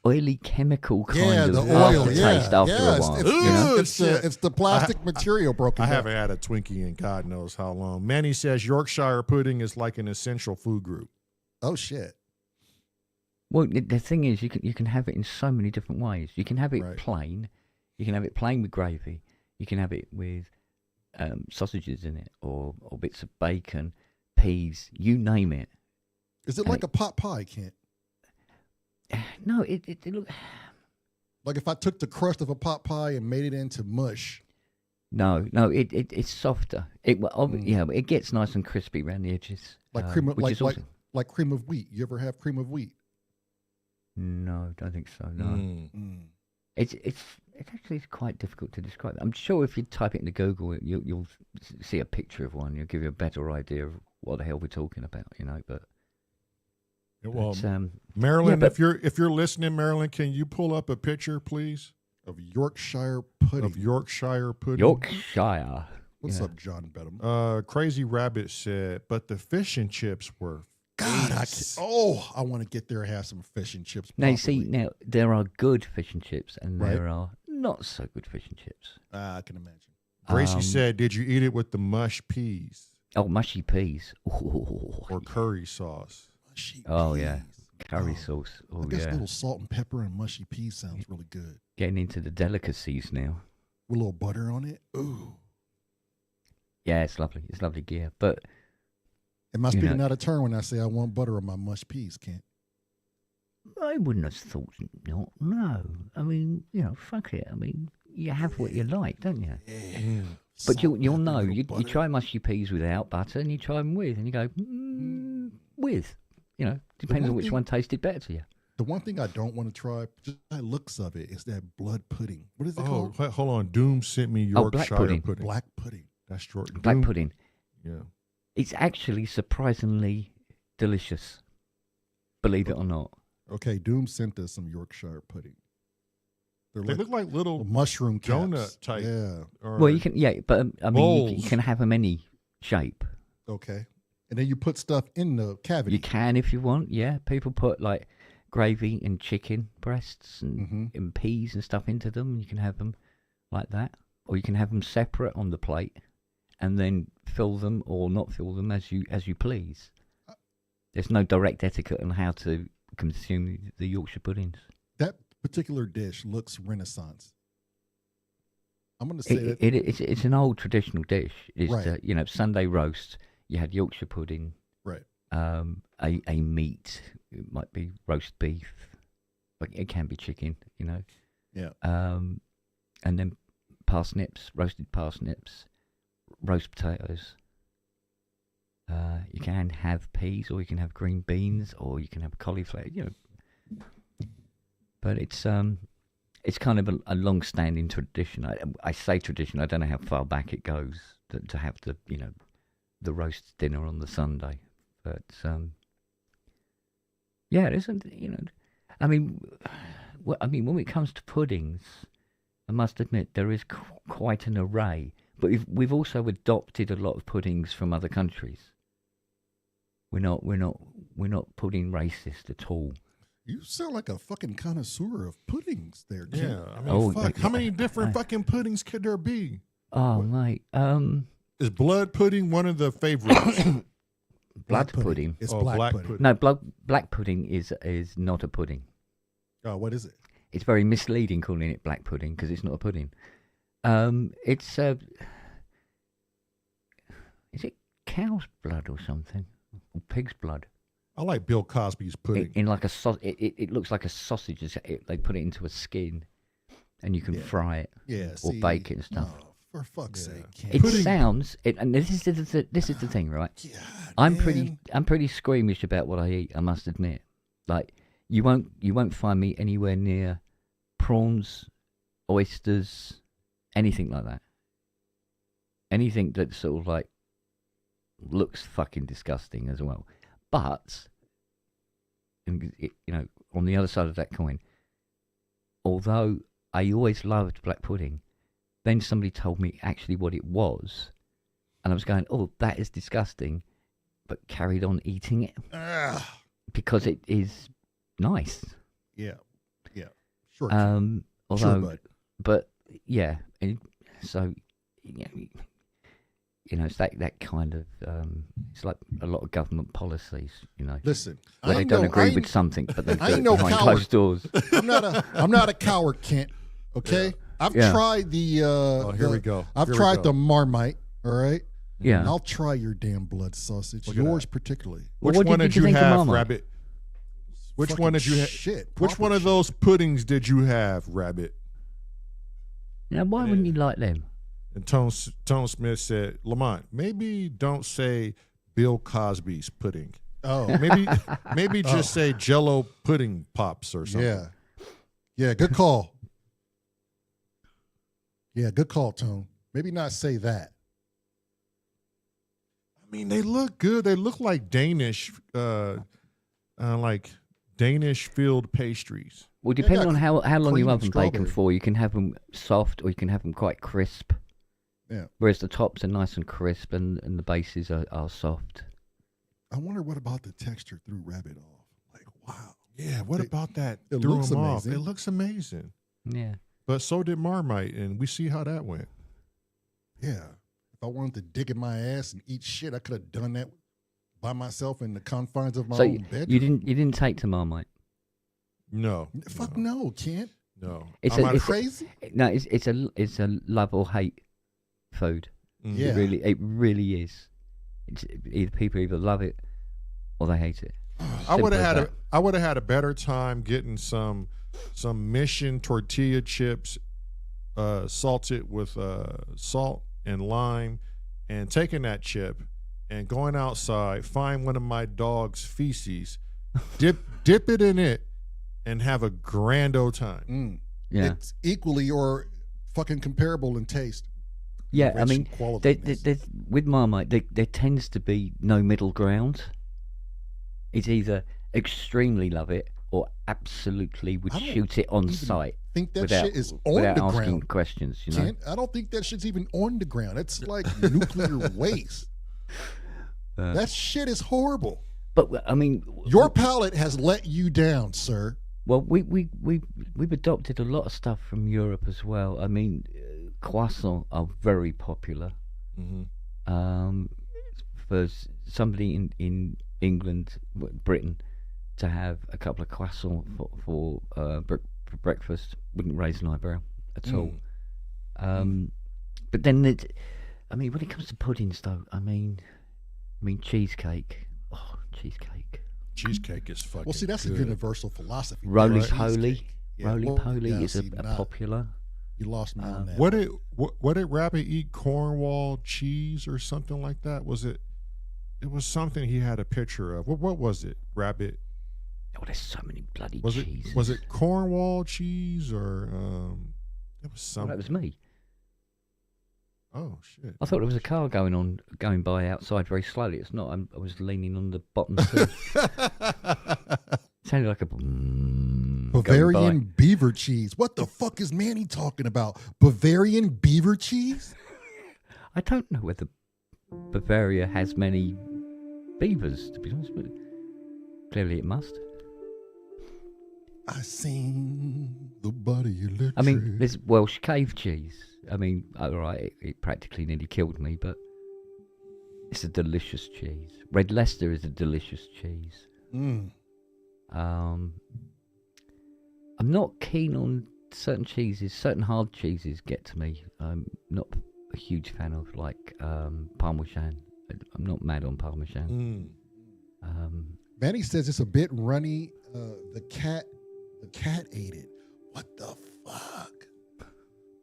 oily chemical kind the of oil. aftertaste Yeah, after yeah, a while. It's, you know? it's, shit. it's the plastic material broken I down. haven't had a Twinkie in God knows how long. Manny says Yorkshire pudding is like an essential food group. Oh shit! Well, the thing is, you can have it in so many different ways. You can have it Right. plain. You can have it plain with gravy. You can have it with sausages in it, or bits of bacon, peas. You name it. Is it like a pot pie, Kent? No, it look. Like if I took the crust of a pot pie and made it into mush. No, it's softer. Yeah, but it gets nice and crispy around the edges. Like cream of which like is like, awesome. like cream of wheat. You ever have cream of wheat? No, don't think so. No, Mm. it's actually quite difficult to describe. I'm sure if you type it into Google, you'll see a picture of one. You'll give you a better idea of what the hell we're talking about. You know, but Well, it's, Marilyn, yeah, but- if you're listening, Marilyn, can you pull up a picture, please, Of Yorkshire pudding. of Yorkshire pudding? Yorkshire. What's Yeah. up, John Bedham? Crazy Rabbit said, but the fish and chips were God, ace. I want to get there and have some fish and chips. Now you see, properly. now there are good fish and chips, and Right. there are not so good fish and chips. I can imagine. Gracie said, did you eat it with the mush peas Oh, mushy peas. Oh, or curry sauce? Mushy Oh, yeah. peas. curry Oh, sauce. I Oh guess a yeah, little salt and pepper and mushy peas sounds really good. getting into the delicacies now. With a little butter on it. Ooh. Yeah, it's lovely. It's lovely gear. But Am I You speaking know. out of turn when I say I want butter on my mush peas, Kent? I wouldn't have thought not. No, I mean, fuck it. I mean, you have what you like, don't you? Yeah. But you'll Salt, know. pepper, You butter. try mushy peas without butter, and you try them with, and you go with. Depends on which one tasted better to you. The one thing I don't want to try, just by looks of it, is that blood pudding. What is it Oh, called? hold on. Doom sent me Oh, black Yorkshire pudding. Black pudding. That's short. Black Doom- pudding. Yeah. It's actually surprisingly delicious. Believe it or not. Okay, Doom sent us some Yorkshire pudding. They're They look like little mushroom caps. donut type. Yeah. or- Well, you can, but I mean, you bowls. can have them any shape. Okay. And then you put stuff in the cavity. You can if you want. Yeah, people put like gravy and chicken breasts and peas and stuff into them. You can have them like that, or you can have them separate on the plate, and then fill them or not fill them as you please. There's no direct etiquette on how to consume the Yorkshire puddings. That particular dish looks Renaissance. I'm going to say that. It's an old traditional dish. It's Right. Sunday roast. You had Yorkshire pudding. Right. A meat. It might be roast beef. Like it can be chicken. Yeah. And then parsnips, roasted parsnips, roast potatoes. You can have peas, or you can have green beans, or you can have cauliflower. But it's kind of a long-standing tradition. I say tradition. I don't know how far back it goes to have the roast dinner on the Sunday. But yeah, it isn't. I mean, when it comes to puddings, I must admit there is quite an array. But we've also adopted a lot of puddings from other countries. We're not pudding racist at all. You sound like a fucking connoisseur of puddings there, Ken. Yeah. I mean, fuck. How many different fucking puddings could there be? Oh, mate. Is blood pudding one of the favorites? Blood pudding. It's Oh, black, black pudding. pudding. No, black pudding is not a pudding. Oh, what is it? It's very misleading calling it black pudding because it's not a pudding. It's is it cow's blood or something? Or pig's blood? I like Bill Cosby's pudding. In like a it looks like a sausage. They put it into a skin, and you can fry it Yeah. or see, bake it and stuff. Oh, for fuck's sake, Ken. It sounds, and this is the thing, right? God, I'm man. pretty squeamish about what I eat. I must admit, like you won't find me anywhere near prawns, oysters, anything like that. Anything that sort of like looks fucking disgusting as well. But on the other side of that coin, although I always loved black pudding, then somebody told me actually what it was, and I was going, "Oh, that is disgusting," but carried on eating it because it is nice. Yeah. Yeah. Sure. Although, bud. but yeah, so it's that kind of it's like a lot of government policies, Listen, where they don't agree with something, but they do I ain't it no behind coward. closed doors. I'm not a coward, Kent. Okay, I've Yeah. tried the. Oh, here we go. I've Here we tried go. the Marmite. All right. Yeah. And I'll try your damn blood sausage. Look at Yours that. particularly. Well, Which what one did did you you think of have, Marmite? Rabbit? Which Fucking one did you have? Shit. Which proper one of shit. those puddings did you have, Rabbit? Now, why wouldn't you like them? And Tone Smith said, Lamont, maybe don't say Bill Cosby's pudding. Oh, Maybe just say Jello pudding pops or something. yeah. Yeah, good call. Yeah, good call, Tone. Maybe not say that. I mean, they look good. They look like Danish filled pastries. Well, depending got on how long cream you and oven bake them strawberry. for, you can have them soft or you can have them quite crisp. Yeah. Whereas the tops are nice and crisp and the bases are soft. I wonder what about the texture threw Rabbit off. Like, wow. Yeah, what about that? it Threw looks them off. amazing. It looks amazing. Yeah. But so did Marmite, and we see how that went. Yeah. If I wanted to dig in my ass and eat shit, I could have done that by myself in the confines of my So own bedroom. you didn't take to Marmite. No. Fuck no, Kent. No. It's I'm a- not it's a- Crazy? No, it's a love or hate food. Mm. Yeah. It really is. It's either people either love it or they hate it. I would have Simple as that. had a better time getting some Mission tortilla chips, salted with salt and lime, and taking that chip and going outside, find one of my dog's feces, dip it in it, and have a grand old time. Yeah. It's equally or fucking comparable in taste. Yeah, I rich mean, quality. with Marmite, there tends to be no middle ground. It's either extremely love it or absolutely would I don't shoot it on even sight. think that without, shit is on without the asking ground. questions, you know. Kent, I don't think that shit's even on the ground. It's like nuclear waste. That shit is horrible. But I mean, Your palate has let you down, sir. well, we've adopted a lot of stuff from Europe as well. I mean, croissants are very popular. For somebody in England, Britain, to have a couple of croissants for breakfast wouldn't raise an eyebrow at all. But then, I mean, when it comes to puddings, though, I mean, cheesecake. Oh, cheesecake. Cheesecake is fucking. Well, see, that's good. a universal philosophy. Roly-poly. Cheesecake. Yeah, Roly-poly yeah, is see, a nah, popular. You lost me on that. What did Rabbit eat? Cornwall cheese or something like that? Was it? It was something he had a picture of. What was it? Rabbit. Oh, there's so many bloody Was cheeses. it? Was it Cornwall cheese or? It was Oh, something. that was me. Oh shit! I thought there was a car going by outside very slowly. It's not. I was leaning on the bottom seat. Sounded like a going Bavarian by. beaver cheese. What the fuck is Manny talking about? Bavarian beaver cheese? I don't know whether Bavaria has many beavers, to be honest with you. Clearly it must. I seen the body electric. I mean, there's Welsh cave cheese. I mean, alright, it practically nearly killed me, but it's a delicious cheese. Red Leicester is a delicious cheese. I'm not keen on certain cheeses. Certain hard cheeses get to me. I'm not a huge fan of, like, Parmesan. I'm not mad on Parmesan. Manny says it's a bit runny. The cat ate it. What the fuck?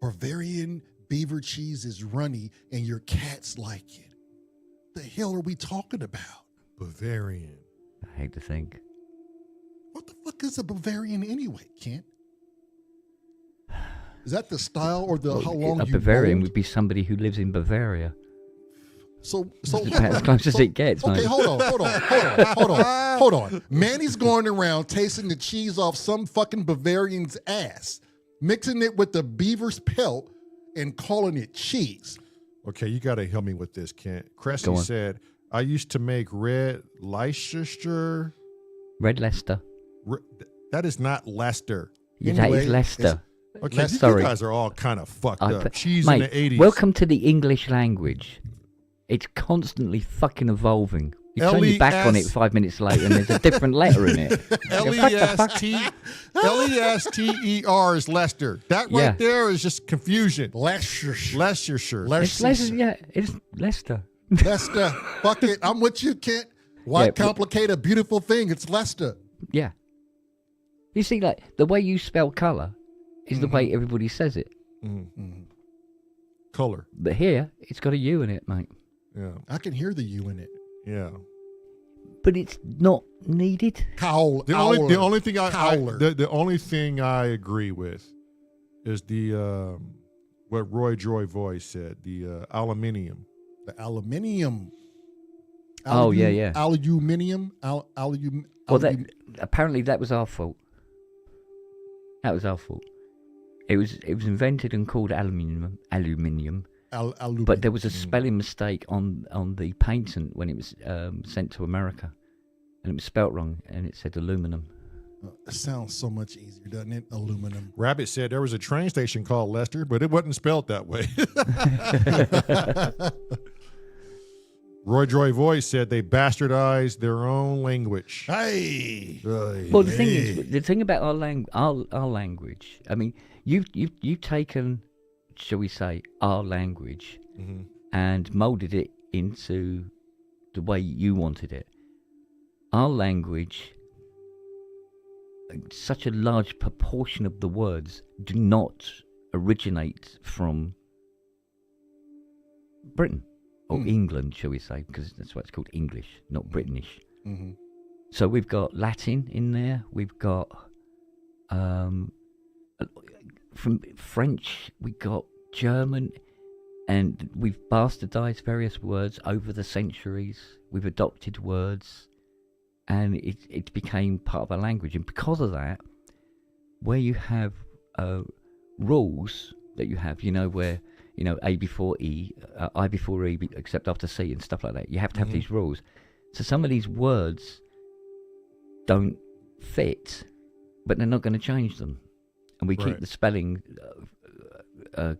Bavarian beaver cheese is runny and your cats like it. The hell are we talking about? Bavarian. I hate to think. What the fuck is a Bavarian anyway, Kent? Is that the style or the how long A you Bavarian mold? would be somebody who lives in Bavaria. So It's about as close as it gets, okay, mate. hold on. Manny's going around tasting the cheese off some fucking Bavarian's ass, mixing it with the beaver's pelt, and calling it cheese. Okay, you got to help me with this, Kent. Cressy Go on. said, I used to make red Leicester. Red Leicester. That is not Leicester. Yeah, that Anyway, is Leicester. Okay, you Sorry. guys are all kind of fucked I up. put- Cheese mate, in the 80s. welcome to the English language. It's constantly fucking evolving. You turn your back on it 5 minutes later and there's a different letter in it. Leister is Leicester. That right Yeah. there is just confusion. Leicestershire. Leicestershire. It's Leicester, yeah, it's Leicester. Leicester. Fuck it. I'm with you, Kent. Why Yeah, but- complicate a beautiful thing? It's Leicester. Yeah. You see, like, the way you spell colour is the way everybody says it. Color. But here, it's got a U in it, mate. Yeah. I can hear the U in it. Yeah. But it's not needed. The The only thing the only thing I agree with is the what Roy Joy Voice said, the aluminium. The aluminium. Oh, yeah. Aluminium. Well, apparently that was our fault. That was our fault. It was invented and called aluminium, but there was a spelling mistake on the patent when it was sent to America, and it was spelt wrong, and it said aluminum. It sounds so much easier, doesn't it? Aluminum. Rabbit said there was a train station called Leicester, but it wasn't spelled that way. Roy Joy Voice said they bastardized their own language. Hey. Well, the thing about our language. I mean, you've taken, shall we say, our language and molded it into the way you wanted it. Our language, such a large proportion of the words do not originate from Britain or England, shall we say, because that's why it's called English, not British. Mm-hmm. So we've got Latin in there, we've got from French, we've got German, and we've bastardized various words over the centuries. We've adopted words, and it became part of our language. And because of that, where you have rules that you have, where, A before E, I before E, except after C and stuff like that, you have to have these rules. So some of these words don't fit, but they're not going to change them. And we keep the spelling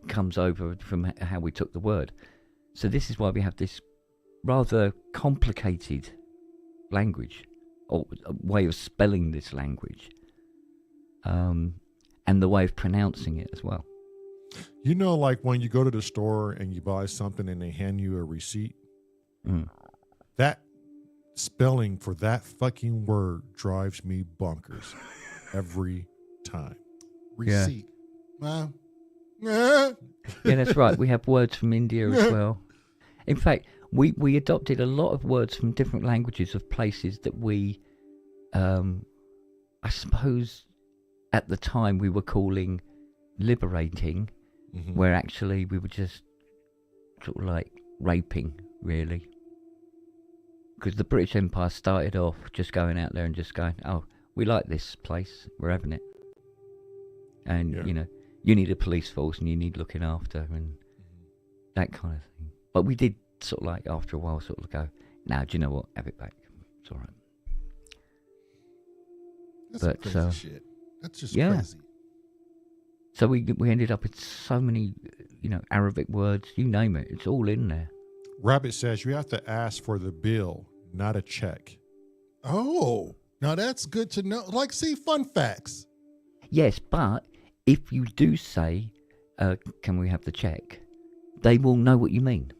comes over from how we took the word. So this is why we have this rather complicated language, or a way of spelling this language, and the way of pronouncing it as well. Like when you go to the store and you buy something and they hand you a receipt, that spelling for that fucking word drives me bonkers every time. Receipt. Yeah, that's right. We have words from India as well. In fact, we adopted a lot of words from different languages of places that we, I suppose, at the time we were calling liberating, where actually we were just sort of like raping, really. Because the British Empire started off just going out there and just going, oh, we like this place, we're having it. And, you need a police force and you need looking after and that kind of thing. But we did sort of like, after a while, sort of go, now, do you know what? Have it back. It's all right. That's crazy shit. That's just crazy. So we ended up with so many, Arabic words, you name it. It's all in there. Rabbit says you have to ask for the bill, not a check. Oh, now that's good to know. Like, see, fun facts. Yes, but if you do say, can we have the check, they will know what you mean.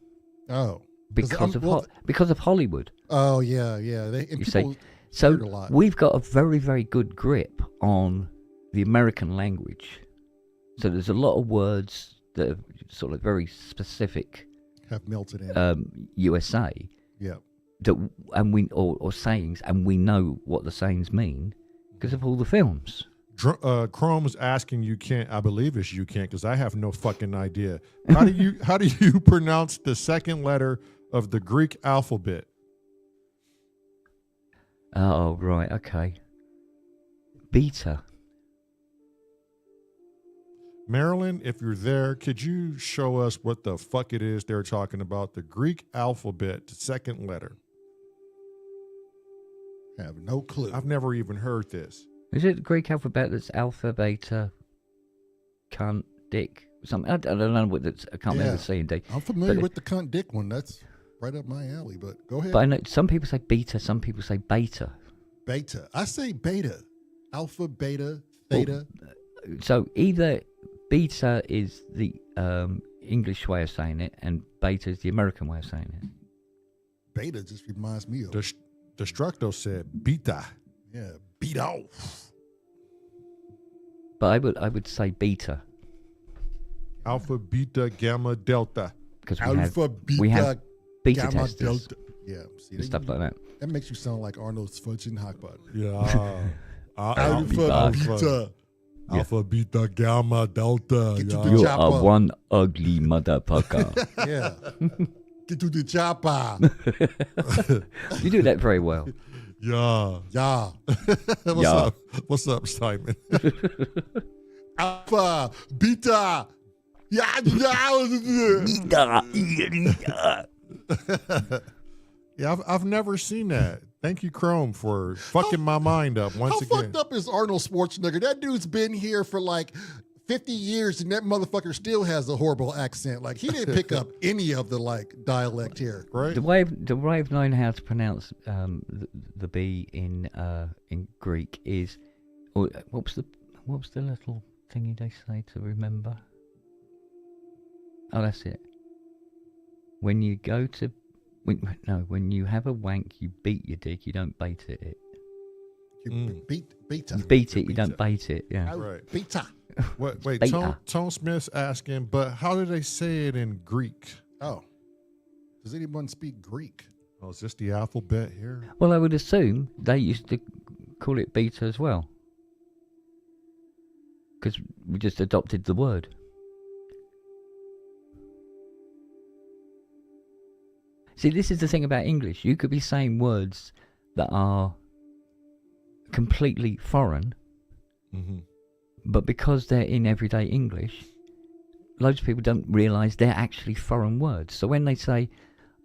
Oh. Because of Hollywood. Oh, yeah. You see, so we've got a very, very good grip on the American language. So there's a lot of words that are sort of very specific. Have melted in. USA. Yeah. Or sayings, and we know what the sayings mean because of all the films. Chrome's asking you can't. I believe it's you can't because I have no fucking idea. How do you pronounce the second letter of the Greek alphabet? Oh, right, okay. Beta. Marilyn, if you're there, could you show us what the fuck it is they're talking about? The Greek alphabet, the second letter. I have no clue. I've never even heard this. Is it the Greek alphabet that's alpha, beta, cunt, dick? Something. I don't know what that's. I can't remember C and D. I'm familiar with the cunt dick one. That's right up my alley, but go ahead. But I know some people say beta, some people say beta. Beta. I say beta. Alpha, beta, theta. Well, so either beta is the English way of saying it, and beta is the American way of saying it. Beta just reminds me of... Destructo said beta. Yeah, beat off. But I would say beta. Alpha, beta, gamma, delta. Because we have beta gamma, testers. delta. Yeah, see, and stuff like that. That makes you sound like Arnold Schwarzenegger. Yeah. Alpha, beta. Alpha, beta, gamma, delta. Get to the You chopper. are one ugly motherfucker. Yeah. Get to the chopper. You do that very well. Yeah. Yeah. What's up, Simon? Alpha, beta. Yeah. Yeah, I've never seen that. Thank you, Chrome, for fucking my mind up once again. How fucked up is Arnold Schwarzenegger? That dude's been here for like 50 years and that motherfucker still has a horrible accent. Like, he didn't pick up any of the like dialect here. Right? The way I've known how to pronounce the B in Greek is, what was the little thingy they say to remember? Oh, that's it. When you go to When you have a wank, you beat your dick. You don't bait it. You beta. You beat it. You don't bait it. Yeah. Oh, Right. Beta. Wait, Beta. Tone Smith's asking, but how do they say it in Greek? Oh. Does anyone speak Greek? Oh, is this the alphabet here? Well, I would assume they used to call it beta as well, because we just adopted the word. See, this is the thing about English. You could be saying words that are completely foreign, Mm-hmm. but because they're in everyday English, loads of people don't realise they're actually foreign words. So when they say,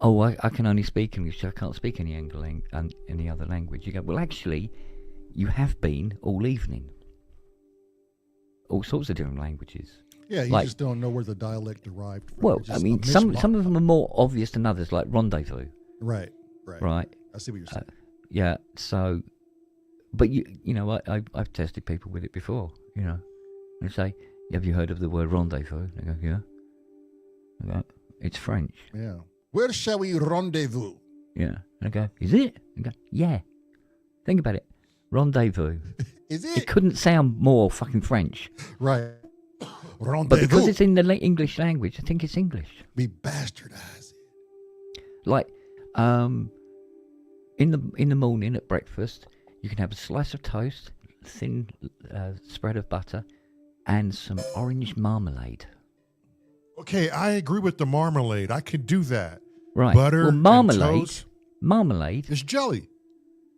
"Oh, I can only speak English, I can't speak any other language," you go, "Well, actually, you have been all evening. All sorts of different languages." Yeah, you Like- just don't know where the dialect derived from. Well, It's I just mean, a some mishmash. of them are more obvious than others, like rendezvous, Right. right? I see what you're saying. Yeah. So, but you know, I've tested people with it before. You know, they say, "Have you heard of the word rendezvous?" They go, "Yeah." I go, "It's French." Yeah. Where shall we rendezvous? Yeah. And I go, "Is it?" I go, "Yeah." Think about it. Rendezvous. Is It it? couldn't sound more fucking French. Right. Rendezvous. But because it's in the English language, I think it's English. We bastardize it. Like, in the morning at breakfast, you can have a slice of toast, thin spread of butter, and some orange marmalade. Okay, I agree with the marmalade. I could do that. Right. Butter Well, and marmalade. toast. Marmalade It's jelly.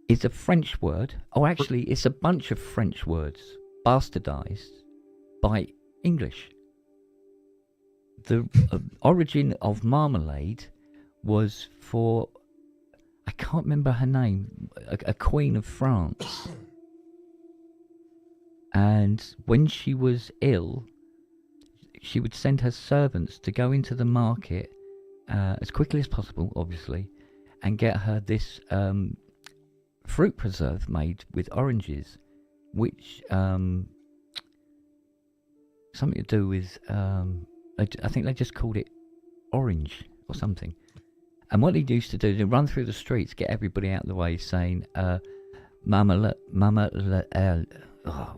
is a French word. Oh, actually, it's a bunch of French words bastardized by English. The origin of marmalade was for, I can't remember her name, a queen of France. And when she was ill, she would send her servants to go into the market as quickly as possible, obviously, and get her this fruit preserve made with oranges, which something to do with I think they just called it orange or something. And what they used to do is run through the streets, get everybody out of the way, saying "Mama,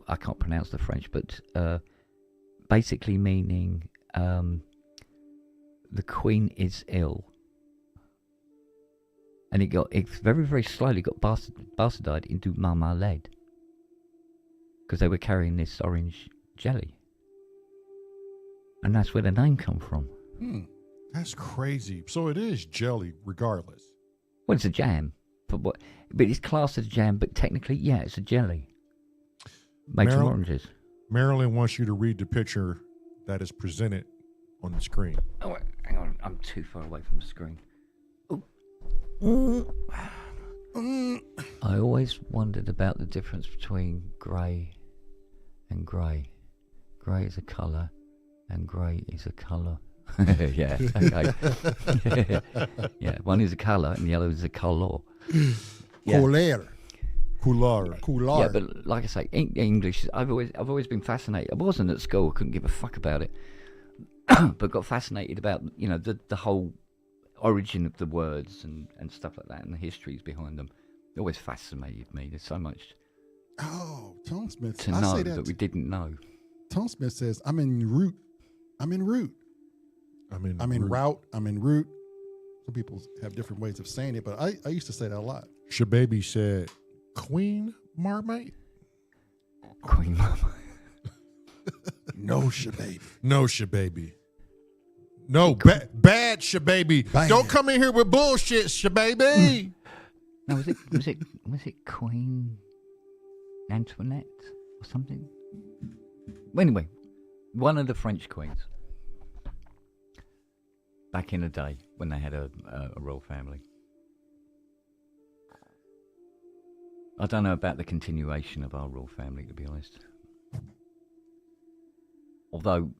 I can't pronounce the French, but basically meaning the queen is ill. And it very, very slowly got bastardized into marmalade. Because they were carrying this orange jelly. And that's where the name come from. That's crazy. So it is jelly, regardless. Well, it's a jam. But it's classed as a jam, but technically, yeah, it's a jelly. Made from oranges. Marilyn wants you to read the picture that is presented on the screen. Oh, wait, hang on. I'm too far away from the screen. I always wondered about the difference between grey and grey. Grey is a colour and grey is a colour. Yeah, okay. Yeah, one is a colour and the other is a colour. Yeah. Couleur. Coular. Yeah, but like I say, English, I've always been fascinated. I wasn't at school, I couldn't give a fuck about it. But got fascinated about, you know, the whole origin of the words and stuff like that and the histories behind them. It always fascinated me. There's so much Oh, Tone Smith. to I know say that we didn't know. Tone Smith says, I'm in route. I'm in route. I'm in route. I'm in route. Some people have different ways of saying it, but I used to say that a lot. Shababy said, Queen Marmite? Queen Mama. No, Shababy. No, Shababy. No, bad Shababy. Bad. Don't come in here with bullshit, Shababy. No, was it Queen Antoinette or something? Well, anyway, one of the French queens. Back in the day when they had a royal family. I don't know about the continuation of our royal family, to be honest. Although,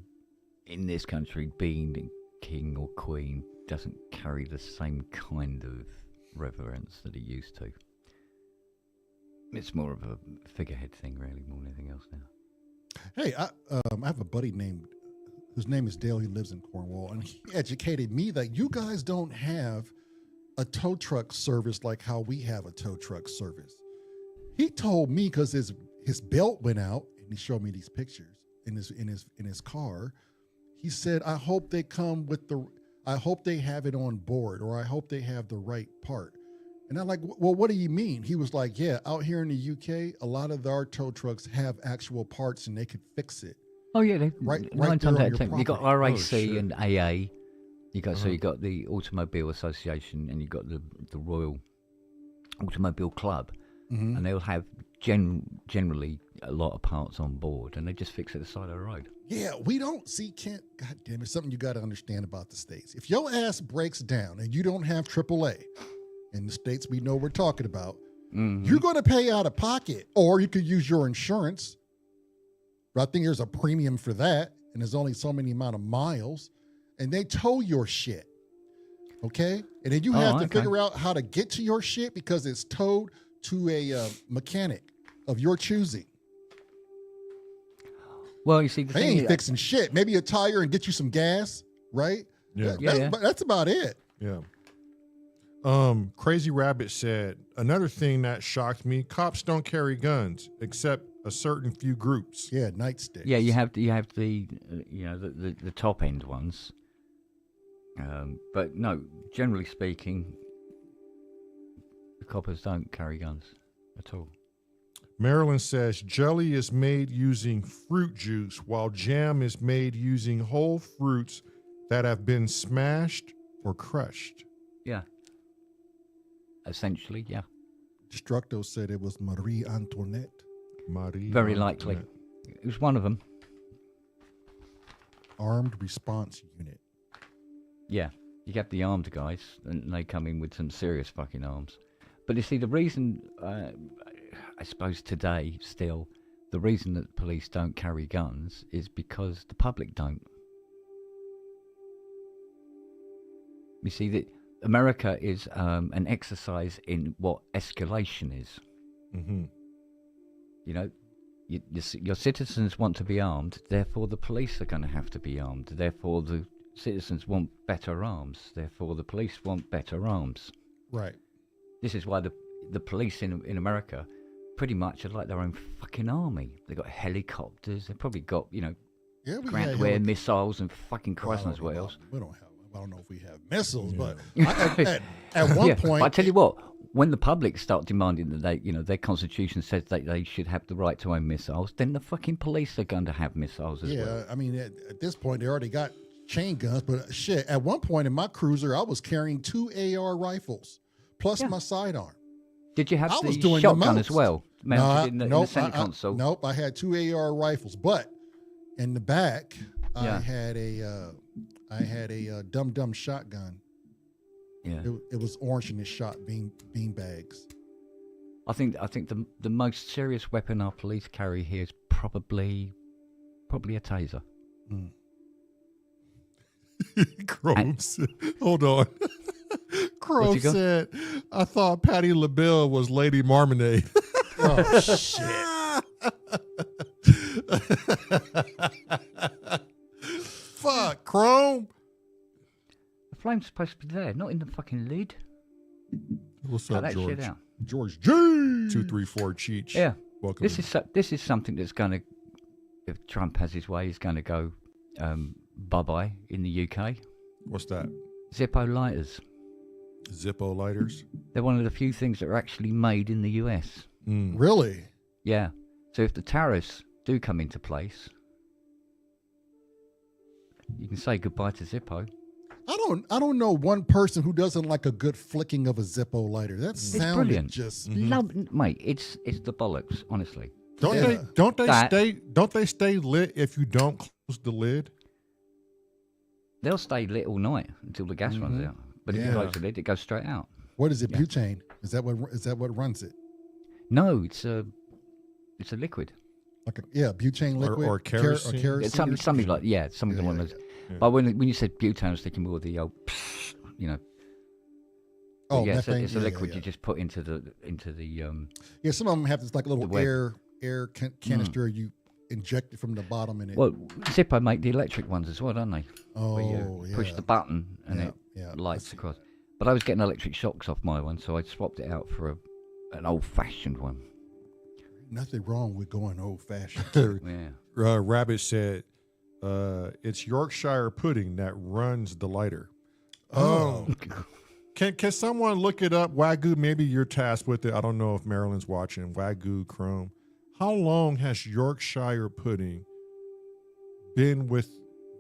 in this country, being king or queen doesn't carry the same kind of reverence that it used to. It's more of a figurehead thing, really, more than anything else now. Hey, I have a buddy whose name is Dale. He lives in Cornwall, and he educated me that you guys don't have a tow truck service like how we have a tow truck service. He told me because his belt went out, and he showed me these pictures in his car. He said, I hope they have it on board, or I hope they have the right part. And I'm like, well, what do you mean? He was like, yeah, out here in the UK, a lot of our tow trucks have actual parts and they could fix it. Oh yeah, Right 9 there times on out your of 10. You got property. RAC shit. and AA. So you got the Automobile Association, and you got the Royal Automobile Club, Mm-hmm. and they'll have generally a lot of parts on board, and they just fix it at the side of the road. Yeah, we don't see Kent. God damn it, something you got to understand about the States. If your ass breaks down and you don't have AAA, in the States we know we're talking about, you're going to pay out of pocket, or you could use your insurance. But I think there's a premium for that, and there's only so many amount of miles, and they tow your shit. Okay, and then you have to figure out how to get to your shit because it's towed to a mechanic of your choosing. Well, you see, the They thing ain't fixing shit. Maybe a tire and get you some gas, right? Yeah. That's about it. Yeah. Crazy Rabbit said, another thing that shocked me, cops don't carry guns except a certain few groups. Yeah, nightsticks. Yeah, you have the the top end ones. But no, generally speaking, the coppers don't carry guns at all. Marilyn says jelly is made using fruit juice while jam is made using whole fruits that have been smashed or crushed. Yeah. Essentially, yeah. Destructo said it was Marie Antoinette. Very likely. It was one of them. Armed Response Unit. Yeah. You get the armed guys, and they come in with some serious fucking arms. But you see, the reason, I suppose today, still, the reason that police don't carry guns is because the public don't. You see, that America is an exercise in what escalation is. Mm-hmm. You know, your citizens want to be armed, therefore the police are going to have to be armed. Therefore the citizens want better arms, therefore the police want better arms. Right. This is why the police in America pretty much are like their own fucking army. They've got helicopters, they've probably got, ground to air missiles and fucking Christ knows what else. We don't have. I don't know if we have missiles, but Yeah. at one point, But I tell you what, when the public start demanding that their constitution says that they should have the right to own missiles, then the fucking police are going to have missiles as well. yeah, I mean, at this point, they already got chain guns, but shit, at one point in my cruiser, I was carrying 2 AR rifles plus my sidearm. Did you have I was the doing the shotgun most. as well, mounted in the nope, center console? Nope, I had 2 AR rifles, but in the back, Yeah. I had a dum shotgun. Yeah, It was orange and it shot bean bags. I think the most serious weapon our police carry here is probably a taser. Crows. Hold on. Crow What's he got? said, I thought Patti LaBelle was Lady Marmalade. Oh shit! Fuck, Chrome. The flame's supposed to be there, not in the fucking lid. What's Cut up, that George? shit out. George G. 234 Cheech. Yeah, Welcome. this is something that's going to, if Trump has his way, is going to go bye-bye in the UK. What's that? Zippo lighters. Zippo lighters. They're one of the few things that are actually made in the US. Really? Yeah. So if the tariffs do come into place, you can say goodbye to Zippo. I don't know one person who doesn't like a good flicking of a Zippo lighter. That sounded brilliant. just Mate, it's the bollocks, honestly. Don't Yeah. they stay lit if you don't close the lid? They'll stay lit all night until the gas runs out. But if you Yeah. close the lid, it goes straight out. What is it? Yeah. Butane? Is that what runs it? No, it's a liquid. Like butane liquid or kerosene? kerosene. It's something like something along those. Yeah. But when you said butane, I was thinking more of the old, Oh, yeah, methane. it's a liquid you just put into the Yeah, some of them have this like little the web. air canister you inject it from the bottom in it. Well, Zippo make the electric ones as well, don't they? Oh, Where you push yeah. the button and Yeah, it yeah. lights across. But I was getting electric shocks off my one, so I swapped it out for an old-fashioned one. Nothing wrong with going old-fashioned. Yeah. Rabbit said, it's Yorkshire pudding that runs the lighter. Oh. Can someone look it up? Wagyu, maybe you're tasked with it. I don't know if Marilyn's watching. Wagyu Chrome. How long has Yorkshire pudding been with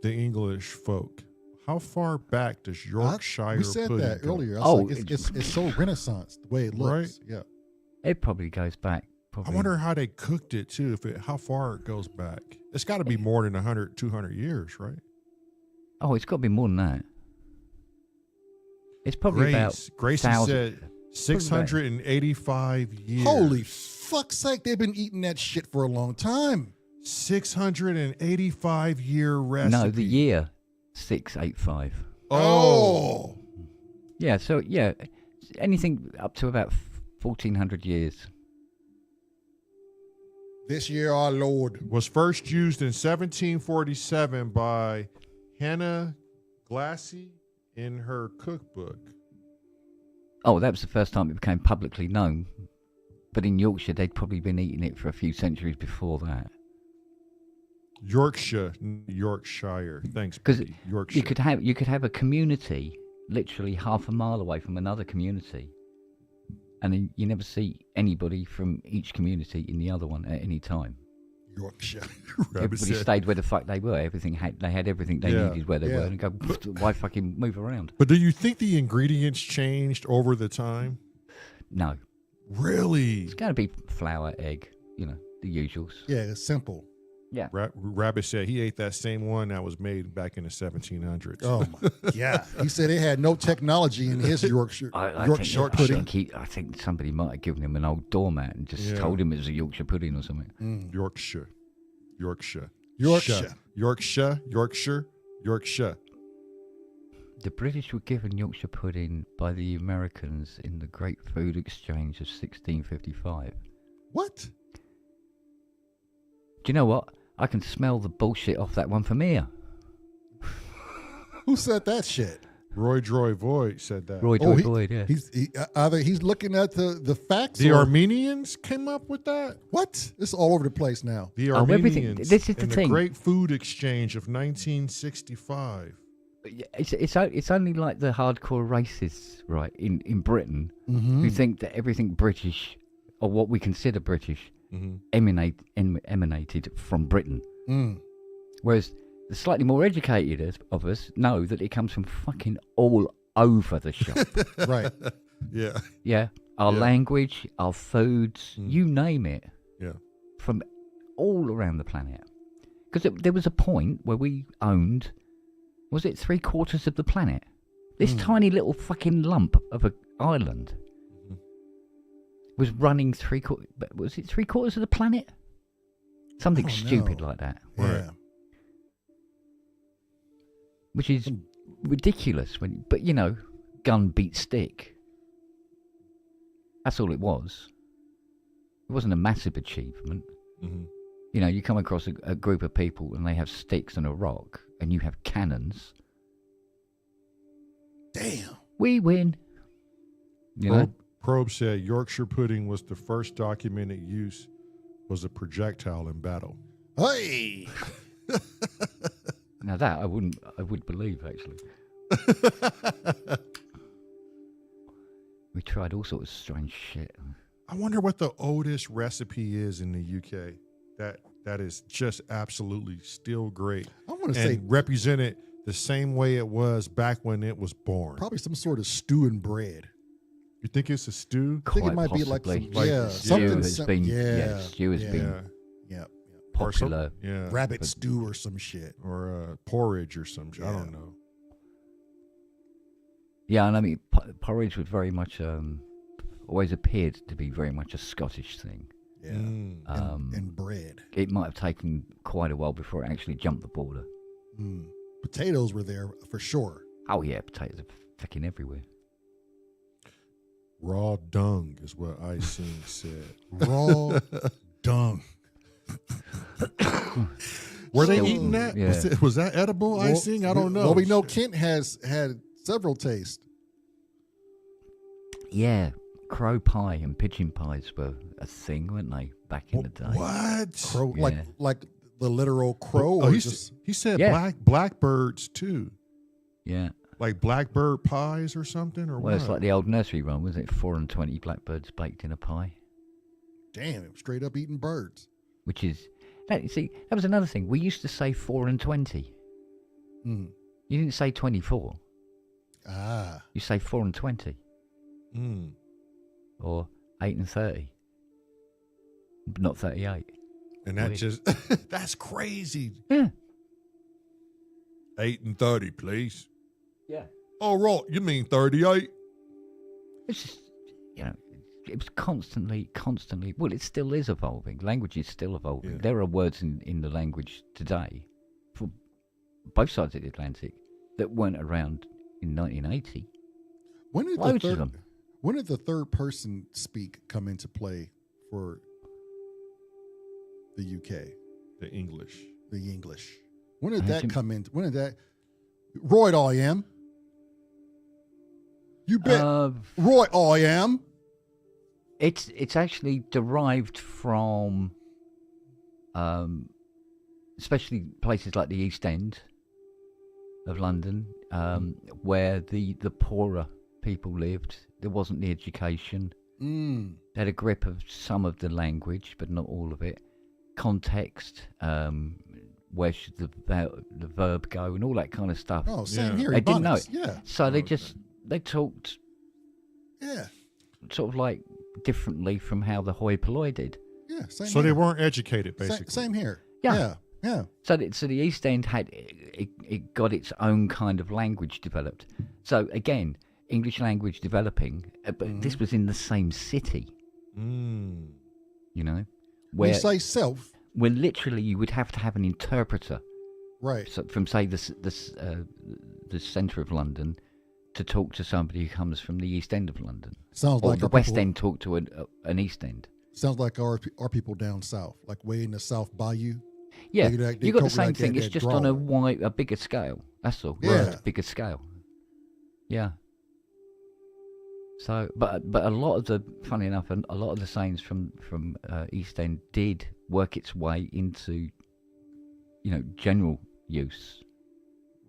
the English folk? How far back does Yorkshire We said pudding that go? earlier. I Oh, was like, it's so Renaissance the way it looks. Right? Yeah. It probably goes back. I wonder how they cooked it too. How far it goes back? It's got to be more than 100, 200 years, right? Oh, it's got to be more than that. It's probably Gracie about said 685 years. Holy fuck's sake, they've been eating that shit for a long time. 685-year recipe. No, the year 685. Oh. Yeah, so yeah, anything up to about 1400 years. This year, our Lord. Was first used in 1747 by Hannah Glassy in her cookbook. Oh, that was the first time it became publicly known. But in Yorkshire, they'd probably been eating it for a few centuries before that. Yorkshire. Thanks. Because Yorkshire. you could have a community literally half a mile away from another community, and then you never see anybody from each community in the other one at any time. Yorkshire. Everybody stayed where the fuck they were. They had everything they needed where they were, and go, why fucking move around? But do you think the ingredients changed over the time? No. Really? It's going to be flour, egg, the usuals. Yeah, it's simple. Yeah. Rabbit said he ate that same one that was made back in the 1700s. Oh my God! He said it had no technology in his Yorkshire pudding. I think somebody might have given him an old doormat and just told him it was a Yorkshire pudding or something. Yorkshire. The British were given Yorkshire pudding by the Americans in the Great Food Exchange of 1655. What? Do you know what? I can smell the bullshit off that one from here. Who said that shit? Roy Droy Void said that. Void, yeah. Either he's looking at the facts. The Armenians came up with that. What? It's all over the place now. The Armenians. This is the thing. The Great Food Exchange of 1965. It's only like the hardcore racists, right, in Britain, who think that everything British, or what we consider British, emanated from Britain. Whereas the slightly more educated of us know that it comes from fucking all over the shop. Right. Yeah. Yeah. Our language, our foods, you name it. Yeah. From all around the planet. Because there was a point where we owned, was it 3/4 of the planet? This tiny little fucking lump of an island was running was it 3/4 of the planet? Something stupid like that. Yeah. Which is ridiculous but gun beat stick. That's all it was. It wasn't a massive achievement. You come across a group of people and they have sticks and a rock and you have cannons. Damn. We win. Probe said Yorkshire pudding was the first documented use was a projectile in battle. Hey. Now that I would believe, actually. We tried all sorts of strange shit. I wonder what the oldest recipe is in the UK that is just absolutely still great. I want to say represented the same way it was back when it was born. Probably some sort of stew and bread. You think it's a stew? I think it might be like something. Stew has been popular. Rabbit stew or some shit. Or porridge or some shit. I don't know. Yeah, and I mean, porridge was very much, always appeared to be very much a Scottish thing. Yeah. And bread. It might have taken quite a while before it actually jumped the border. Potatoes were there for sure. Oh, yeah, potatoes are fucking everywhere. Raw dung is what I seen said. Raw dung. Were they eating that? Yeah. Was that edible icing? I don't know. Well, we know Kent has had several tastes. Yeah, crow pie and pigeon pies were a thing, weren't they, back in the day? What? Crow, Yeah. like the literal crow, Oh, or he said Yeah. blackbirds too, Yeah. like blackbird pies or something, or Well, what? it's like the old nursery rhyme, wasn't it? 4 and 20 blackbirds baked in a pie. damn, straight up eating birds. Which is, you see, that was another thing. We used to say 4 and 20. Mm. You didn't say 24. Ah, You say 4 and 20. Mm. Or 8 and 30. But not 38. And that Weird. just that's crazy. Yeah. 8 and 30, please. Yeah. Oh, right. You mean 38? It's just, it was constantly, well, it still is evolving. Language is still evolving. Yeah. There are words in the language today, for both sides of the Atlantic, that weren't around in 1980. when did Loads of them. When did the third person speak come into play for the UK, The English. the English? When did that Imagine- come in? When did that? Roy, I am. You bet. Roy, I am. It's actually derived from, especially places like the East End of London, where the poorer people lived. There wasn't the education. Mm. They had a grip of some of the language, but not all of it. Context, where should the verb go, and all that kind of stuff. Oh, same Yeah. here. They didn't know Ebonics. it. Yeah, So they Okay. they talked yeah, sort of like differently from how the hoi polloi did. yeah. Same So here. they weren't educated, Sa- basically. Same here. Yeah. yeah, yeah. So the East End had it got its own kind of language developed. So again, English language developing, but this was in the same city. Mm. You know, We where say self, literally you would have to have an interpreter. right? So from say the centre of London to talk to somebody who comes from the East End of London, Sounds or like the our West people- End talk to an East End. Sounds like our people down south, like way in the South Bayou. Yeah, They you got the talk same like thing. that- It's that just on drawl. a bigger scale. That's all. Yeah. Right, bigger scale. Yeah. So, but a lot of the, funny enough, a lot of the sayings from East End did work its way into, general use.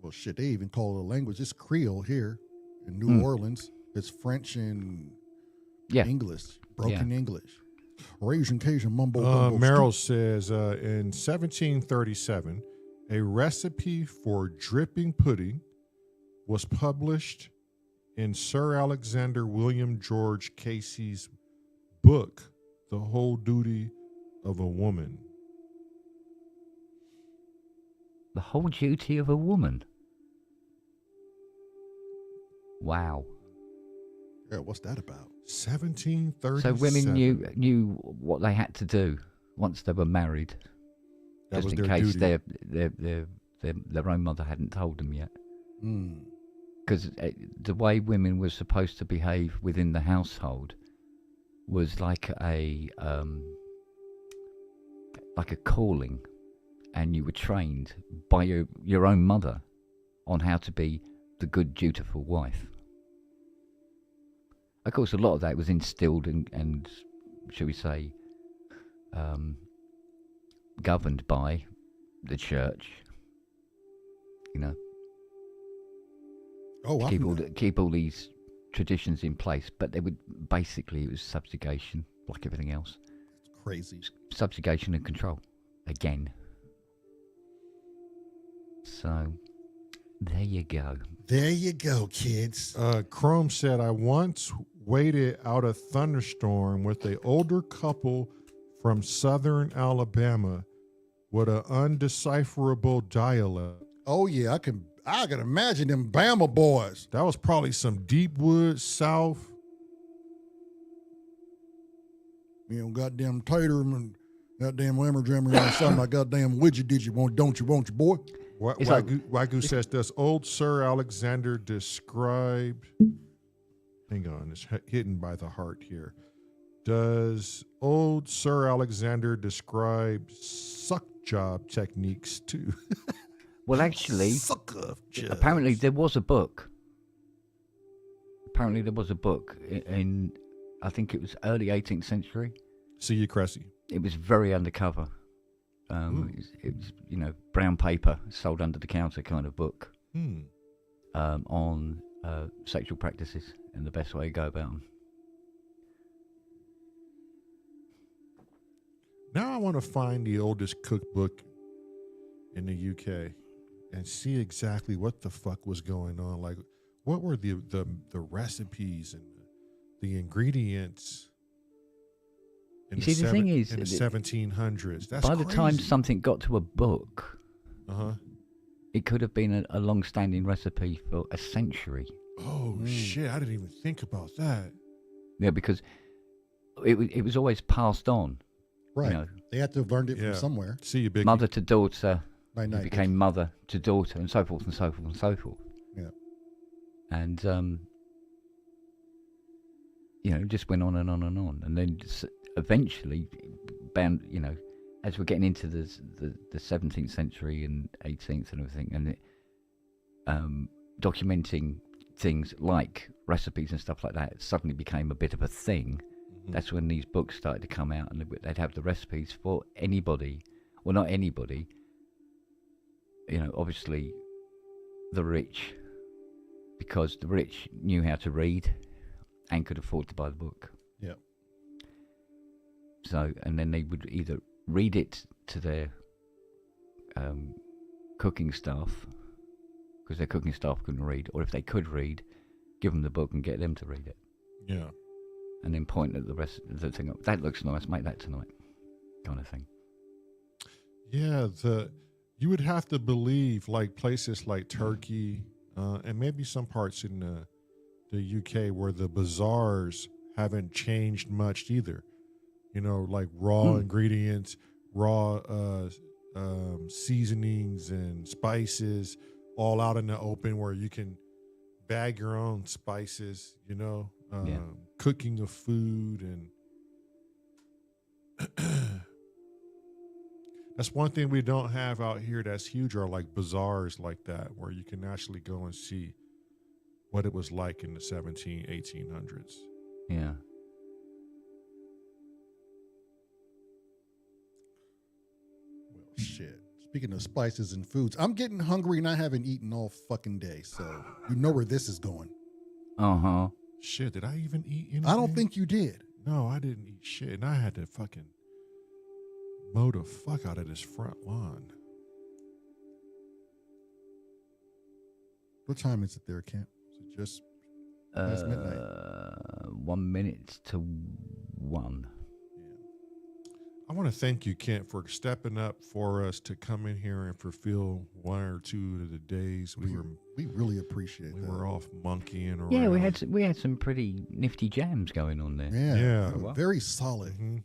Well, shit, they even call it a language. It's Creole here in New Mm. Orleans. It's French and Yeah. English, broken English. Raging Cajun mumbo jumbo. Merrill says in 1737, a recipe for dripping pudding was published in Sir Alexander William George Casey's book, The Whole Duty of a Woman. The whole duty of a woman. Wow. Yeah, what's that about? 1737. So women knew what they had to do once they were married, that just was in their case duty. their own mother hadn't told them yet. Mm. Because the way women were supposed to behave within the household was like a calling, and you were trained by your own mother on how to be the good, dutiful wife. Of course, a lot of that was instilled and shall we say, governed by the church. Oh, Keep all these traditions in place, but it was subjugation, like everything else. crazy. Subjugation and control, again. So, there you go. There you go, kids. Chrome said, I once waited out a thunderstorm with an older couple from southern Alabama with an undecipherable dialect. Oh yeah, I can imagine them Bama boys. That was probably some deep woods south. You know, goddamn tater and goddamn lemmer jammer and something like goddamn widget did you want, don't you, boy? It's like- Wagyu says, does old Sir Alexander describe... Hang on, it's hidden by the heart here. Does old Sir Alexander describe suck job techniques too? Well, actually, Suck up, apparently there was a book apparently there was a book in I think it was early 18th century. See you, Cressy. It was very undercover. It was, you know, brown paper, sold under the counter kind of book on sexual practices and the best way to go about them. Now I want to find the oldest cookbook in the UK and see exactly what the fuck was going on. Like, what were the recipes and the ingredients? You see, the thing is, in the 1700s. That's by the crazy. time something got to a book, Uh-huh. it could have been a long-standing recipe for a century. Oh, shit. I didn't even think about that. Yeah, because it was always passed on. Right. You know, They had to have learned it Yeah. from somewhere. See you, Biggie. mother to daughter, Night, it night, became mother to daughter, and so forth and so forth and so forth. Yeah. And you know, it just went on and on and on, and then eventually, you know, as we're getting into the 17th century and 18th and everything, and it, documenting things like recipes and stuff like that, it suddenly became a bit of a thing. That's when these books started to come out, and they'd have the recipes for anybody. Well, not anybody. You know, obviously, the rich, because the rich knew how to read and could afford to buy the book. Yeah. So, and then they would either read it to their cooking staff, because their cooking staff couldn't read, or if they could read, give them the book and get them to read it. Yeah. And then point at the rest of the thing. That looks nice. Make that tonight, kind of thing. Yeah, you would have to believe like places like Turkey and maybe some parts in the UK where the bazaars haven't changed much either. You know, like raw ingredients, raw seasonings and spices all out in the open where you can bag your own spices, you know, cooking of food and that's one thing we don't have out here that's huge are like bazaars like that where you can actually go and see what it was like in the 1800s. Yeah. Well, shit. Speaking of spices and foods, I'm getting hungry and I haven't eaten all fucking day, so you know where this is going. Uh-huh. Shit, did I even eat anything? I don't think you did. No, I didn't eat shit. And I had to fucking mow the fuck out of this front lawn. What time is it there, Kent? Is it just past midnight? 1 minute to 1. I want to thank you, Kent, for stepping up for us to come in here and fulfill one or two of the days we really appreciate that. were off monkeying around. Yeah, we had some pretty nifty jams going on there. Yeah. Yeah. Very solid. Mhm.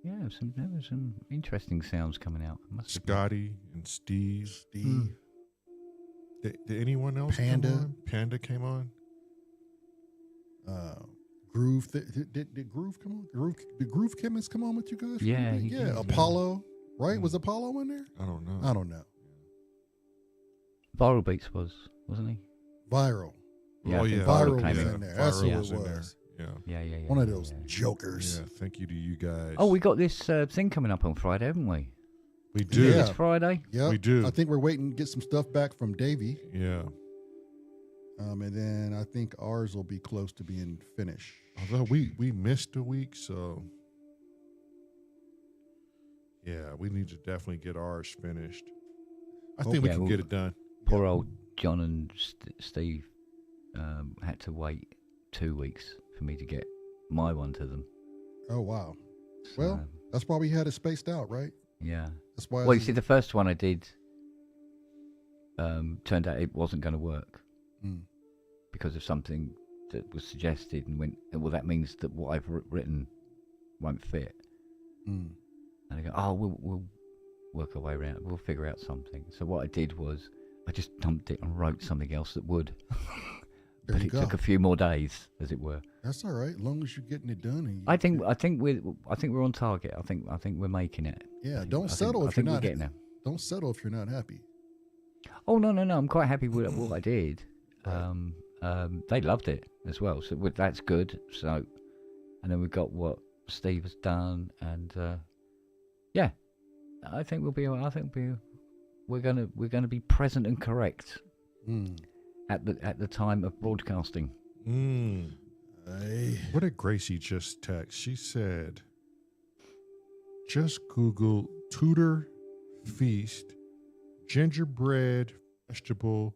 Yeah, there was some interesting sounds coming out. Scotty and Steve. Steve. Did anyone else Panda. come on? Panda came on. Groove. Did Groove come on? Did Groove Chemist come on with you guys? Yeah, he did, yeah. Apollo. Right? Was Apollo in there? I don't know. I don't know. Viral Beats wasn't he? Viral. Yeah, Oh, I think yeah. Viral came was in. in there. That's Viral who was it in there. was. Yeah. Yeah. One of those yeah. jokers. Yeah. Thank you to you guys. Oh, we got this thing coming up on Friday, haven't we? We do. Yeah. This Friday? Yep. We do. I think we're waiting to get some stuff back from Davey. Yeah. And then I think ours will be close to being finished. Although we missed a week, so yeah, we need to definitely get ours finished. I think we yeah, can get it done. Poor old John and Steve had to wait 2 weeks for me to get my one to them. Oh, wow. So, Well, that's why we had it spaced out, right? yeah. That's why. Well, you see, the first one I did turned out it wasn't going to work because of something that was suggested, and went, well, that means that what I've written won't fit. And I go, oh, we'll work our way around. We'll figure out something. So what I did was I just dumped it and wrote something else that would. There But you it go. took a few more days, as it were. That's all right, as long as you're getting it done. And I think we're on target. I think we're making it. Yeah, I don't think- settle I if you're think we're not. getting there. Don't settle if you're not happy. Oh no! I'm quite happy with what I did. They loved it as well, so that's good. So, and then we've got what Steve has done, and yeah, I think we'll be. I think we're gonna be present and correct at the time of broadcasting. What did Gracie just text? She said, just Google Tudor feast, gingerbread, vegetable,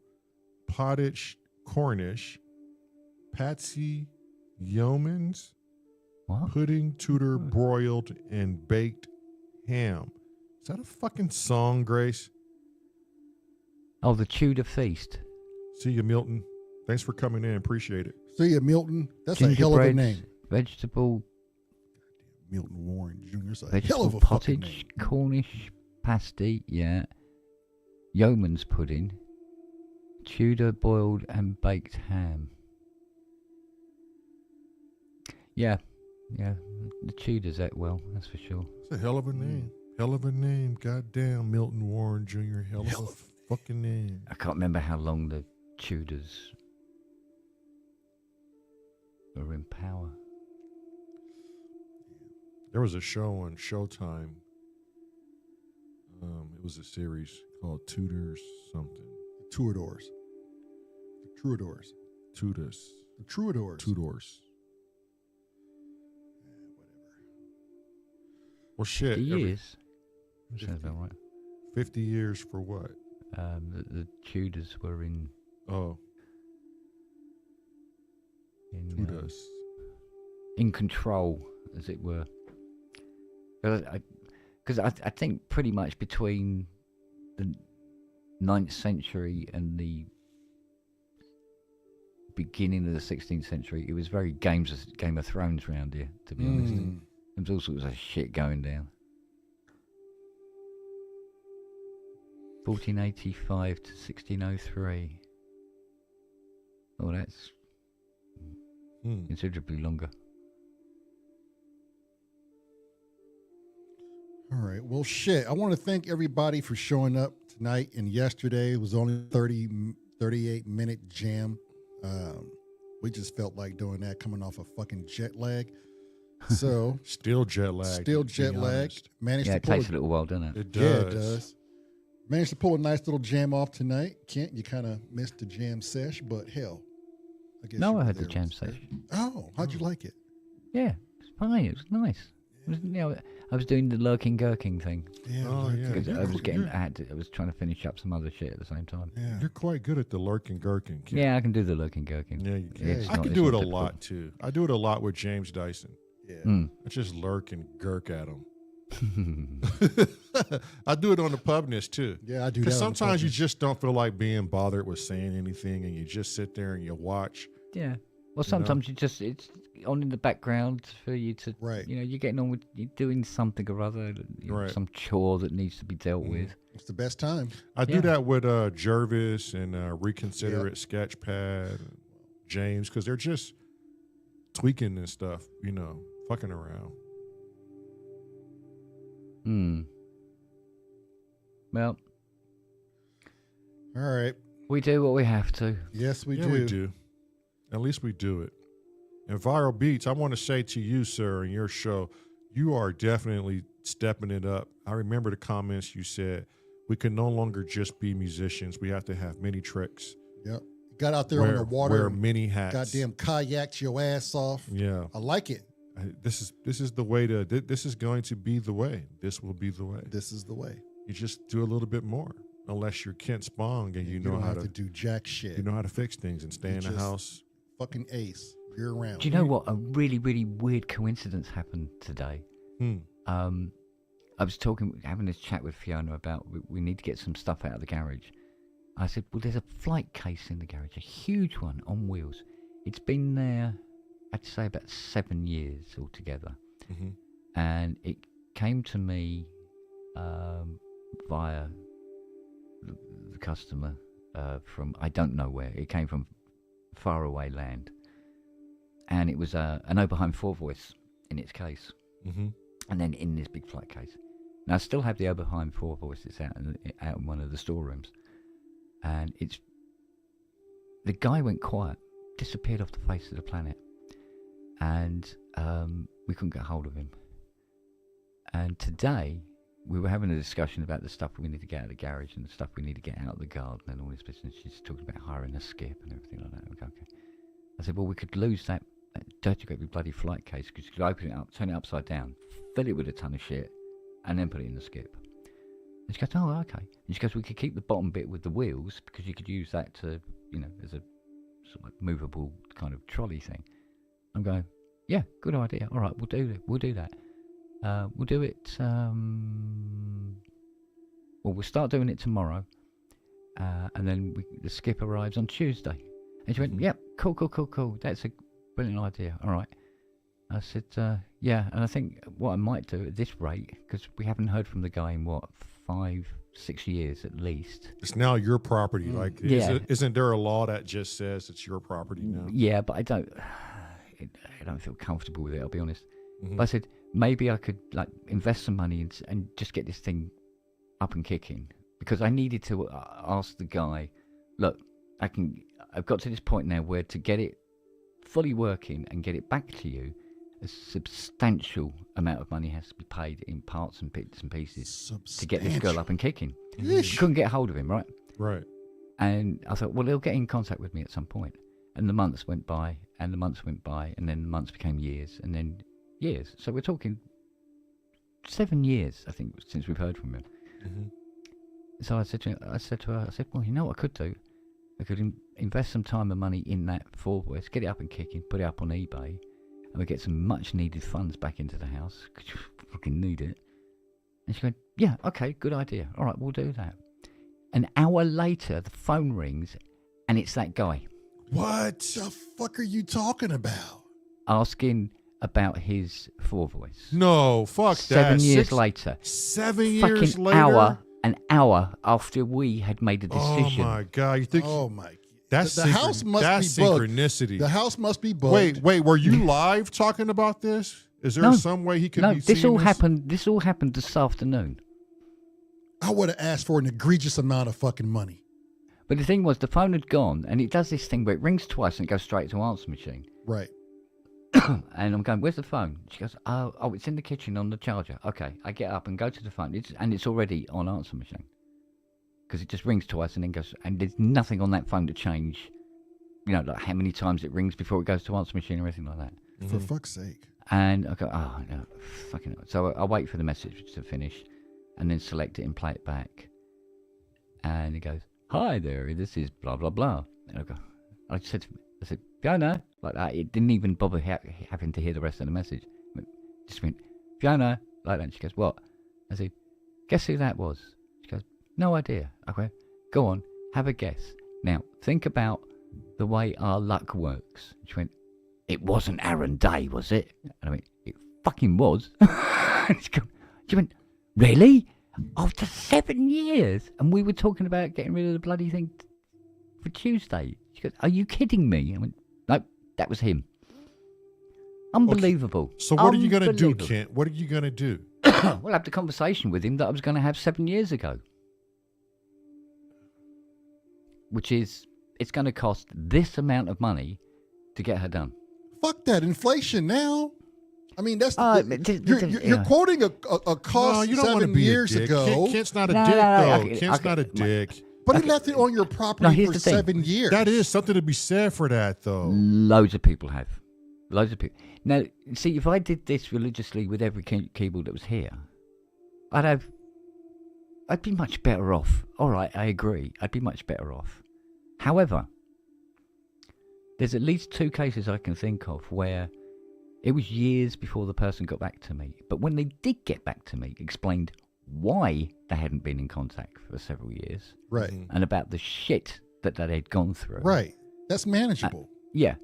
pottage, Cornish, Patsy, yeoman's, What? pudding, Tudor, broiled, and baked ham. Is that a fucking song, Grace? Oh, the Tudor feast. See you, Milton. Thanks for coming in. Appreciate it. See ya, Milton. That's a hell of a Gingerbread, name. Vegetable, Milton Warren Jr. It's a vegetable hell of a fucking name. pottage, Cornish pasty, yeah. Yeoman's pudding, Tudor boiled and baked ham. Yeah, the Tudors ate well, that's for sure. It's a hell of a name. Hell of a name. Goddamn, Milton Warren Jr. Hell of a fucking name. I can't remember how long the Tudors were in power. There was a show on Showtime. It was a series called Tudors something. Troubadours. The Troubadours. Tudors. The Troubadours. Tudors. Well, shit. 50 years. Sounds about right. 50 years for what? The Tudors were in Oh, Tudors. in control, as it were. Because I think pretty much between the 9th century and the beginning of the 16th century, it was very Game of Thrones round here, to be honest. There was all sorts of shit going down. 1485 to 1603. Oh, that's considerably longer. All right. Well, shit. I want to thank everybody for showing up tonight and yesterday. It was only 38-minute jam. We just felt like doing that coming off a fucking jet lag. So Still jet lag. still jet lag. Managed Yeah, to it pull takes a little while, doesn't it? It does. Yeah, it does. Managed to pull a nice little jam off tonight. Kent, you kind of missed the jam sesh, but hell, I guess. No, you I were heard the there jam with us. session. Oh, how'd you like it? Yeah, it's fine. It was nice. It was, I was doing the lurking gurking thing. Yeah. Oh, yeah. Because You're I was cool. I was trying to finish up some other shit at the same time. Yeah. You're quite good at the lurking gurking. Kid. Yeah, I can do the lurking gurking. Yeah, you can. It's I not- can it's do it not a difficult. lot too. I do it a lot with James Dyson. Yeah. I just lurk and gurk at him. I do it on the pubness too. Yeah, I do that. Because on sometimes you purpose. just don't feel like being bothered with saying anything, and you just sit there and you watch. Yeah. Well, sometimes it's on in the background for you to, Right. you're getting on with, you're doing something or other, Right. some chore that needs to be dealt with. It's the best time. I do Yeah. that with Jervis and Reconsider It, Sketchpad, James, because they're just tweaking and stuff, fucking around. Well, All right. we do what we have to. Yes, we Yeah, do. we do. At least we do it. And Viral Beats, I want to say to you, sir, in your show, you are definitely stepping it up. I remember the comments you said. We can no longer just be musicians. We have to have many tricks. Yep. Got out there on the water. Wear and many hats. Goddamn kayaked your ass off. Yeah. I like it. This is the way to. This is going to be the way. This will be the way. This is the way. You just do a little bit more, unless you're Kent Spong and you know don't how have to do jack shit. You know how to fix things and stay You in the just- house. Fucking ace. Year round. Do you know what? A really, really weird coincidence happened today. I was having this chat with Fiona about we need to get some stuff out of the garage. I said, well, there's a flight case in the garage, a huge one on wheels. It's been there, I'd say about 7 years altogether. And it came to me via the customer from, I don't know where. It came from faraway land. And it was an Oberheim 4 voice in its case. And then in this big flight case. Now, I still have the Oberheim 4 voices out in one of the storerooms. And the guy went quiet disappeared off the face of the planet. And we couldn't get hold of him. And today, we were having a discussion about the stuff we need to get out of the garage and the stuff we need to get out of the garden and all this business. She's talking about hiring a skip and everything like that. Okay. I said, well, we could lose that dirty great big bloody flight case because you could open it up, turn it upside down, fill it with a ton of shit, and then put it in the skip. And she goes, oh, okay. And she goes, we could keep the bottom bit with the wheels because you could use that to, as a sort of like movable kind of trolley thing. I'm going, yeah, good idea. All right, we'll do that. We'll do it. We'll start doing it tomorrow, and then the skip arrives on Tuesday. And she went, yep, cool. That's a brilliant idea. All right. I said, yeah, and I think what I might do at this rate, because we haven't heard from the guy in 5-6 years at least. It's now your property. Like, yeah. Isn't there a law that just says it's your property now? Yeah, but I don't feel comfortable with it, I'll be honest. Mm-hmm. But I said, maybe I could like invest some money and just get this thing up and kicking, because I needed to ask the guy, look, I've got to this point now where to get it fully working and get it back to you, a substantial amount of money has to be paid in parts and bits and pieces to get this girl up and kicking. Yeesh. Couldn't get hold of him, right? Right. And I thought, well, he'll get in contact with me at some point. And the months went by, and the months went by, and then the months became years, and then years. So we're talking 7 years, I think, since we've heard from him. Mm-hmm. So I said to her, well, you know what I could do? I could invest some time and money in that Forwest, get it up and kicking, put it up on eBay, and we get some much-needed funds back into the house, because you fucking need it. And she went, yeah, okay, good idea. All right, we'll do that. An hour later, the phone rings, and it's that guy. What the fuck are you talking about? Asking about his Voice. No, fuck that. 7 years later. 7 years fucking later? An hour after we had made a decision. Oh, my God. You think... Oh, my... That's the house must that's be bugged. synchronicity. The house must be bugged. Wait, were you live talking about this? Is there some way he could be this all this? happened. This all happened this afternoon. I would have asked for an egregious amount of fucking money. But the thing was, the phone had gone, and it does this thing where it rings twice and it goes straight to answer machine. Right. And I'm going, where's the phone? She goes, oh, it's in the kitchen on the charger. Okay, I get up and go to the phone, it's already on answer machine. Because it just rings twice and then goes, and there's nothing on that phone to change, like how many times it rings before it goes to answer machine or anything like that. For fuck's sake. And I go, oh, no, fucking hell. So I wait for the message to finish and then select it and play it back. And he goes, hi there, this is blah, blah, blah. And I said, Fiona, like that. It didn't even bother having to hear the rest of the message. Just went, Fiona, like that. And she goes, what? I said, guess who that was? She goes, no idea. Okay, go on, have a guess. Now, think about the way our luck works. She went, it wasn't Aaron Day, was it? And I went, it fucking was. She went, really? After 7 years? And we were talking about getting rid of the bloody thing for Tuesday. She goes, are you kidding me? I went, no, that was him. Unbelievable. Okay. So what are you going to do, Kent? What are you going to do? We'll have the conversation with him that I was going to have 7 years ago. Which is, it's going to cost this amount of money to get her done. Fuck that inflation now. I mean, that's you're quoting a cost you don't 7 be years ago. Kent's not a dick, though. Kent's not a dick. But he left it on your property for 7 years. That is something to be said for that, though. Loads of people have. Loads of people. Now, see, if I did this religiously with every keyboard that was here, I'd be much better off. All right, I agree. I'd be much better off. However, there's at least 2 cases I can think of where it was years before the person got back to me. But when they did get back to me, explained why they hadn't been in contact for several years. Right. And about the shit that they'd gone through. Right. That's manageable. Yeah.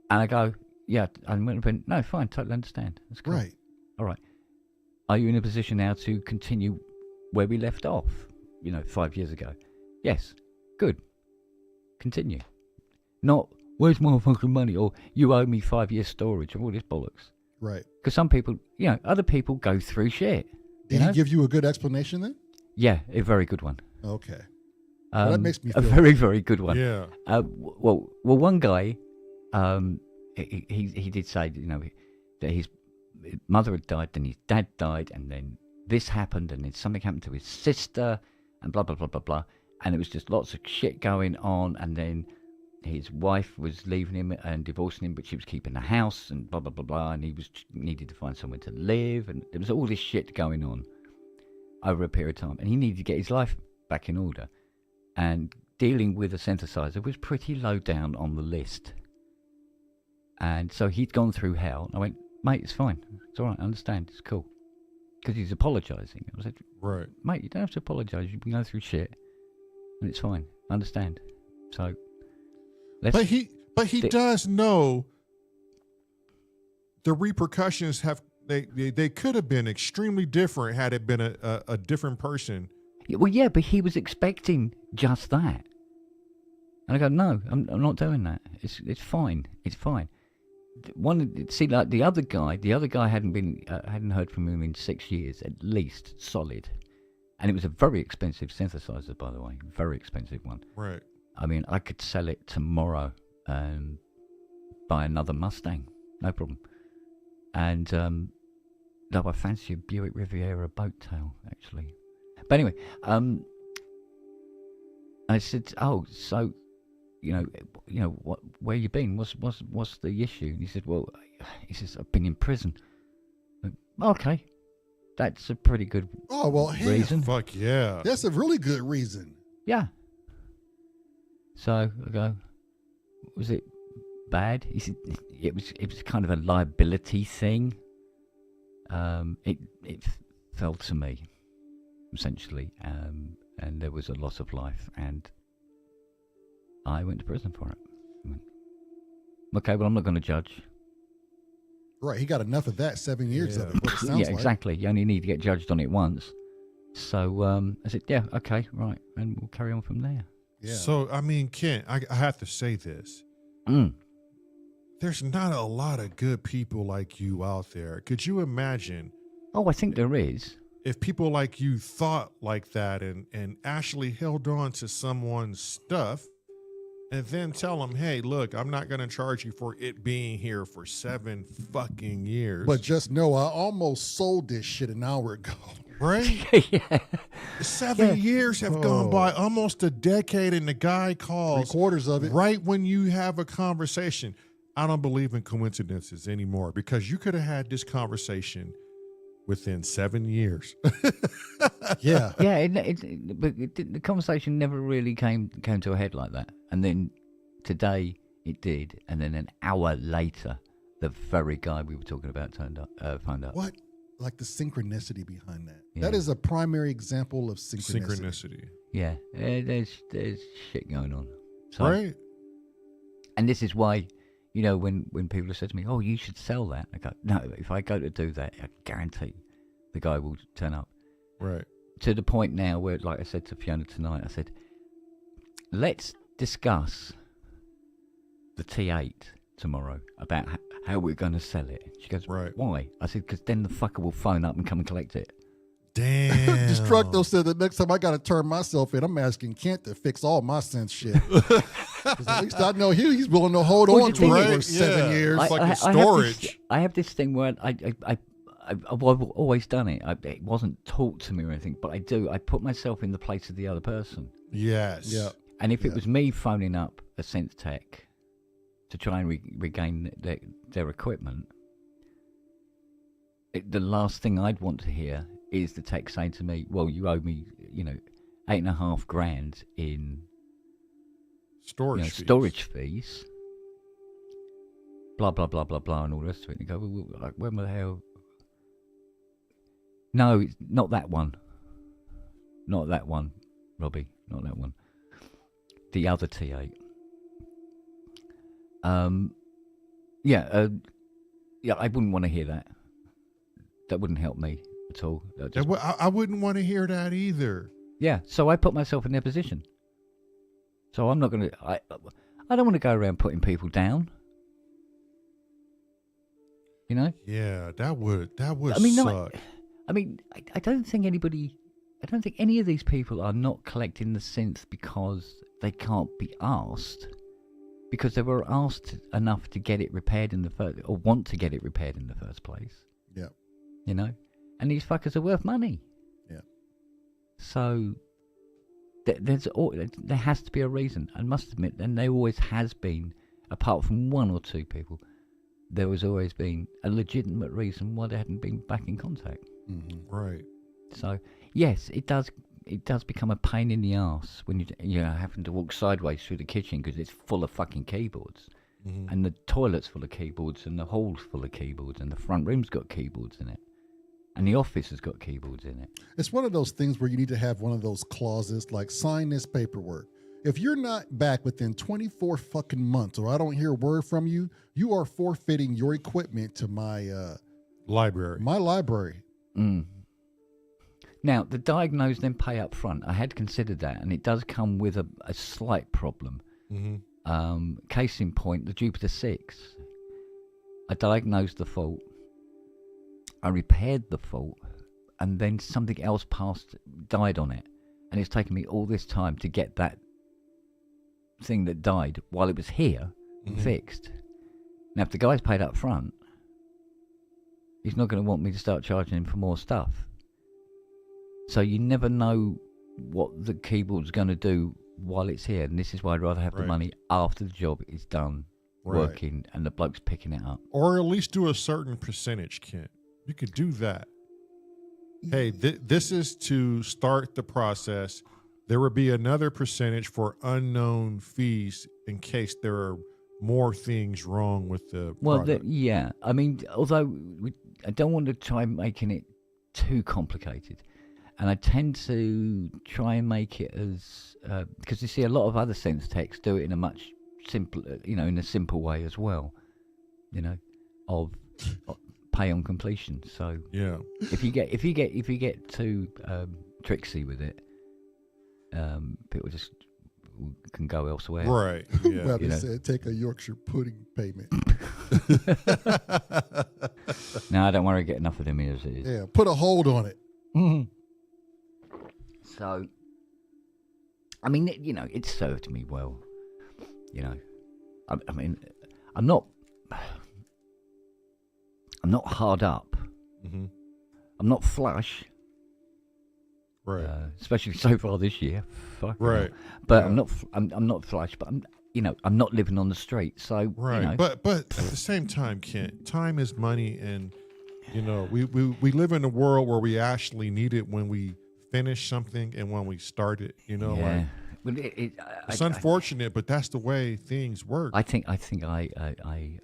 And I go, yeah, and went, no, fine, totally understand. That's cool. Right. All right. Are you in a position now to continue where we left off, 5 years ago? Yes. Good. Continue. Not, where's my fucking money? Or you owe me 5 years storage or all this bollocks. Right. Because some people, other people go through shit. Did he give you a good explanation then? Yeah, a very good one. Okay. Well, that makes me feel a very, very good one. Yeah. Well, one guy he did say, you know, that his mother had died, then his dad died, and then this happened, and then something happened to his sister, and blah blah blah blah blah, and it was just lots of shit going on, and then his wife was leaving him and divorcing him, but she was keeping the house, and blah blah blah blah, and he was needed to find somewhere to live, and there was all this shit going on over a period of time, and he needed to get his life back in order, and dealing with a synthesizer was pretty low down on the list. And so he'd gone through hell. I went, mate, it's fine. It's all right. I understand. It's cool. Because he's apologising. I said, Right. mate, you don't have to apologise. You've been going through shit. And it's fine. I understand. So, let's... But he does know the repercussions have... They could have been extremely different had it been a different person. Well, yeah, but he was expecting just that. And I go, no, I'm not doing that. It's fine. It's fine. Like the other guy hadn't heard from him in 6 years at least, solid, and it was a very expensive synthesizer, by the way, very expensive one. Right. I mean, I could sell it tomorrow and buy another Mustang, no problem. And no, I fancy a Buick Riviera boat tail actually. But anyway, I said, oh, so. You know, where you been? What's the issue? And he said, well, I've been in prison. Okay, that's a pretty good reason. Fuck yeah. That's a really good reason. Yeah. So I go, was it bad? He said, it was kind of a liability thing. It fell to me, essentially, and there was a loss of life, and I went to prison for it. Okay, well, I'm not going to judge. Right, he got enough of that, 7 years of it. What it sounds yeah, like. exactly. You only need to get judged on it once. So I said, yeah, okay, right, and we'll carry on from there. Yeah. So, I mean, Kent, I have to say this. There's not a lot of good people like you out there. Could you imagine? Oh, I think there is. If people like you thought like that and actually held on to someone's stuff, and then tell them, hey, look, I'm not going to charge you for it being here for 7 fucking years. But just know I almost sold this shit an hour ago. Right? Yeah. 7 years have gone by, almost a decade, and the guy calls 3/4 of it. right when you have a conversation. I don't believe in coincidences anymore, because you could have had this conversation within 7 years. Yeah. Yeah, but the conversation never really came to a head like that. And then today it did. And then an hour later, the very guy we were talking about phoned up. What? Like the synchronicity behind that. Yeah. That is a primary example of synchronicity. Yeah, there's shit going on. So, Right? And this is why, you know, when people have said to me, oh, you should sell that. I go, no, if I go to do that, I guarantee the guy will turn up. Right. To the point now where, like I said to Fiona tonight, I said, let's discuss the T8 tomorrow about how we're going to sell it. She goes, Right. Why? I said, because then the fucker will phone up and come and collect it. Damn. Destructo said that next time I got to turn myself in, I'm asking Kent to fix all my synth shit. 'Cause at least I know he's willing to hold Well, on the to it thing for is- 7 yeah. years. It's like a storage. I have this thing where I've always done it. It wasn't taught to me or anything, but I do. I put myself in the place of the other person. Yes. Yeah. And if it Yeah. was me phoning up a synth tech to try and regain their equipment, the last thing I'd want to hear is the tech saying to me, well, you owe me, $8.5 grand in Storage fees. storage fees, blah, blah, blah, blah, blah, and all the rest of it. And you go, well, when the hell? No, it's not that one. Not that one, Robbie. Not that one. The other T8. Yeah, I wouldn't want to hear that. That wouldn't help me at all. I wouldn't want to hear that either. Yeah, so I put myself in their position. So I'm not going to... I don't want to go around putting people down. You know? Yeah, that would I mean, suck. I don't think any of these people are not collecting the synth because they can't be asked. because they were asked enough to get it repaired in the first, or want to get it repaired in the first place. Yeah. You know, and these fuckers are worth money. Yeah. So there has to be a reason. I must admit, and there always has been, apart from one or two people, there has always been a legitimate reason why they hadn't been back in contact. Mm-hmm. Right. So yes, it does become a pain in the arse when you having to walk sideways through the kitchen because it's full of fucking keyboards, and the toilet's full of keyboards, and the hall's full of keyboards, and the front room's got keyboards in it, and the office has got keyboards in it. It's one of those things where you need to have one of those clauses like sign this paperwork. If you're not back within 24 fucking months, or I don't hear a word from you, you are forfeiting your equipment to my library. My library. Mm. Now, the diagnosed then pay up front. I had considered that, and it does come with a slight problem. Mm-hmm. Case in point, the Jupiter 6. I diagnosed the fault. I repaired the fault, and then something else died on it. And it's taken me all this time to get that thing that died while it was here fixed. Now, if the guy's paid up front, he's not going to want me to start charging him for more stuff. So you never know what the keyboard's going to do while it's here. And this is why I'd rather have the money after the job is done working and the bloke's picking it up. Or at least do a certain percentage, Kent. You could do that. Hey, this is to start the process. There would be another percentage for unknown fees in case there are more things wrong with the product. Yeah. I mean, although I don't want to try making it too complicated. And I tend to try and make it as, because you see a lot of other synth techs do it in a much simpler, in a simple way as well, of pay on completion. So yeah, if you get too tricksy with it, people just can go elsewhere. Right. Yeah. Rabbi said, take a Yorkshire pudding payment. No, don't worry, I get enough of them here as it is. Yeah, put a hold on it. Mm-hmm. So, I mean, it served me well. I mean, I'm not hard up. Mm-hmm. I'm not flush. Right. Especially so far this year. Fuck. Right. But yeah. I'm not flush. But I'm not living on the street. So right. But at the same time, Kent, time is money, and we live in a world where we actually need it when we finish something and when we start it. Yeah. It's unfortunate, but that's the way things work. I think I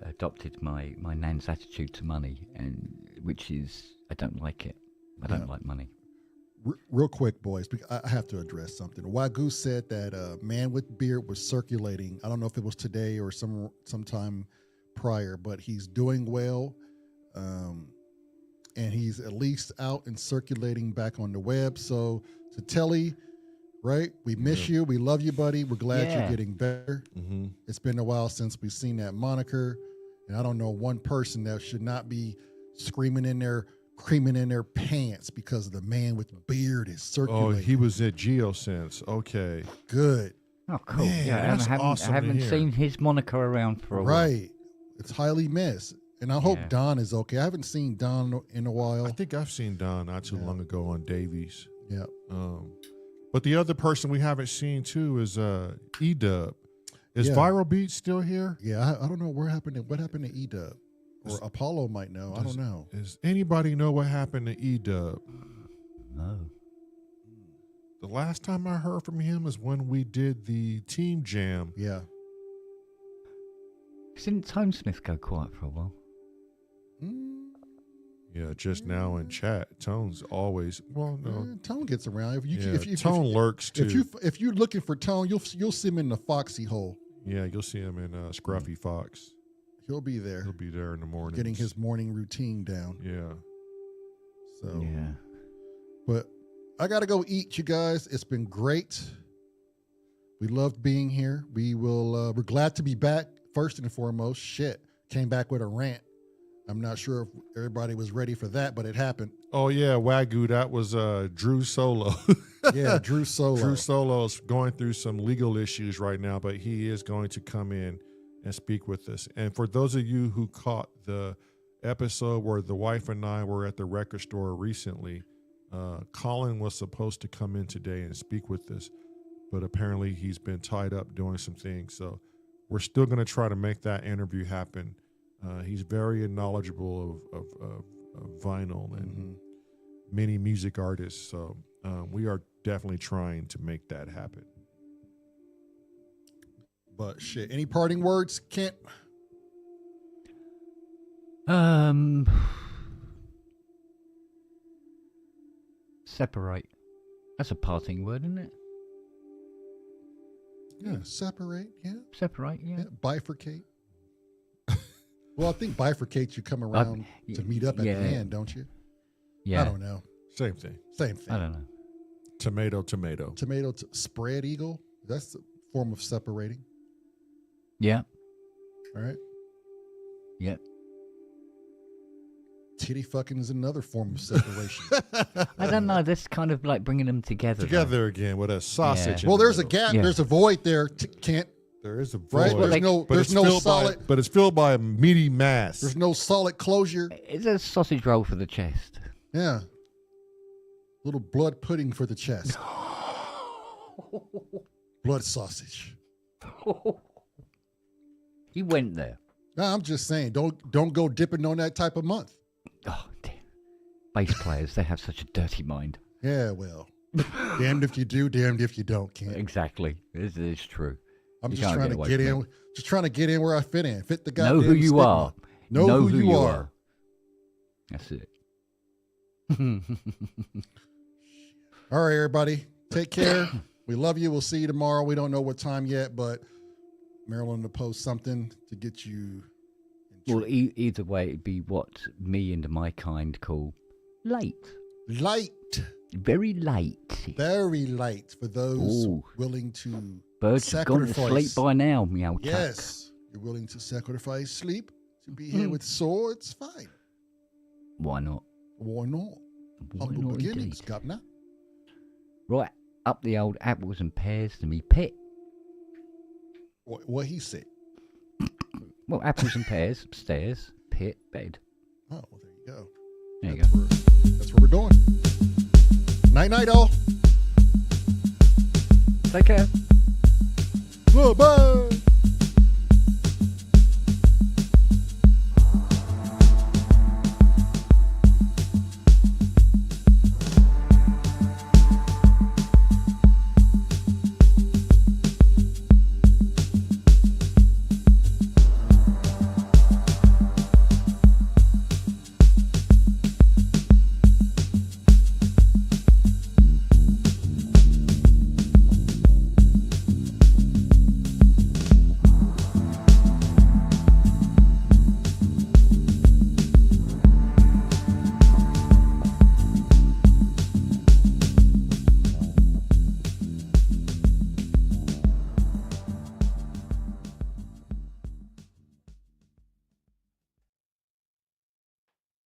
adopted my nan's attitude to money, and which is I don't like it. I don't like money. Real quick, boys, I have to address something. Wagyu said that a man with beard was circulating. I don't know if it was today or sometime prior, but he's doing well, and he's at least out and circulating back on the web. So to Telly, right? We miss you. We love you, buddy. We're glad you're getting better. Mm-hmm. It's been a while since we've seen that moniker, and I don't know one person that should not be screaming in their pants because the man with the beard is circulating. Oh, he was at Geosense. Okay. Good. Oh, cool. Man, yeah, that's awesome I haven't to seen his moniker around for a while. Right. It's highly missed. And I hope Don is okay. I haven't seen Don in a while. I think I've seen Don not too long ago on Davies. Yeah. But the other person we haven't seen too is E-Dub. Is Viral Beat still here? Yeah, I don't know what happened to E-Dub. Or Apollo might know. I don't know. Does anybody know what happened to E-Dub? No. The last time I heard from him is when we did the team jam. Yeah. Didn't Tone Smith go quiet for a while? Yeah, just now in chat. Tone's always Tone gets around. Tone lurks too. If you're looking for Tone, you'll see him in the Foxy hole. Yeah, you'll see him in Scruffy Fox. He'll be there. He'll be there in the morning, getting his morning routine down. Yeah. So yeah. But I gotta go eat, you guys. It's been great. We loved being here. We're glad to be back. First and foremost, came back with a rant. I'm not sure if everybody was ready for that, but it happened. Oh yeah, Wagyu, that was Drew Solo. Yeah, Drew Solo. Drew Solo's going through some legal issues right now, but he is going to come in and speak with us. And for those of you who caught the episode where the wife and I were at the record store recently, Colin was supposed to come in today and speak with us, but apparently he's been tied up doing some things. So we're still going to try to make that interview happen. He's very knowledgeable of vinyl and many music artists. So we are definitely trying to make that happen. But shit, any parting words, Kent? Separate. That's a parting word, isn't it? Yeah, separate. Yeah, Separate, yeah. bifurcate. Well, I think bifurcate. You come around to meet up at the end, don't you? Yeah. I don't know. Same thing. Same thing. I don't know. Tomato. Spread eagle. That's a form of separating. Yeah. All right. Yeah. Titty fucking is another form of separation. I don't know. That's kind of like bringing them together. Together again with a sausage. Yeah. in Well, the there's a middle. gap. Yeah. There's a void there. Kent. There is a Right? void. There's no solid. but it's filled by a meaty mass. There's no solid closure. It's a sausage roll for the chest. Yeah. Little blood pudding for the chest. Blood sausage. You went there. No, I'm just saying, don't go dipping on that type of month. Oh, damn. Bass players, they have such a dirty mind. Yeah, well, damned if you do, damned if you don't, Kent. Exactly. This is true. I'm You just can't trying get to away get from in. Just trying to get in where I fit in. Fit the Know goddamn who you stigma. are. Know who you are. That's it. All right, everybody. Take care. We love you. We'll see you tomorrow. We don't know what time yet, but Marilyn will post something to get you. Well, either way, it'd be what me and my kind call late. Light. Very late. Very light for those Ooh. willing to Birds have gone to sacrifice. sleep by now, meow chuck. Yes. You're willing to sacrifice sleep to be here with swords? Fine. Why not? Why not? Why Humble not beginnings, indeed? governor. Right, up the old apples and pears to me pit. What he said. Well, apples and pears, upstairs, pit, bed. Oh, well, there you go. There you go. That's what we're doing. Night, night, all. Take care. Bye.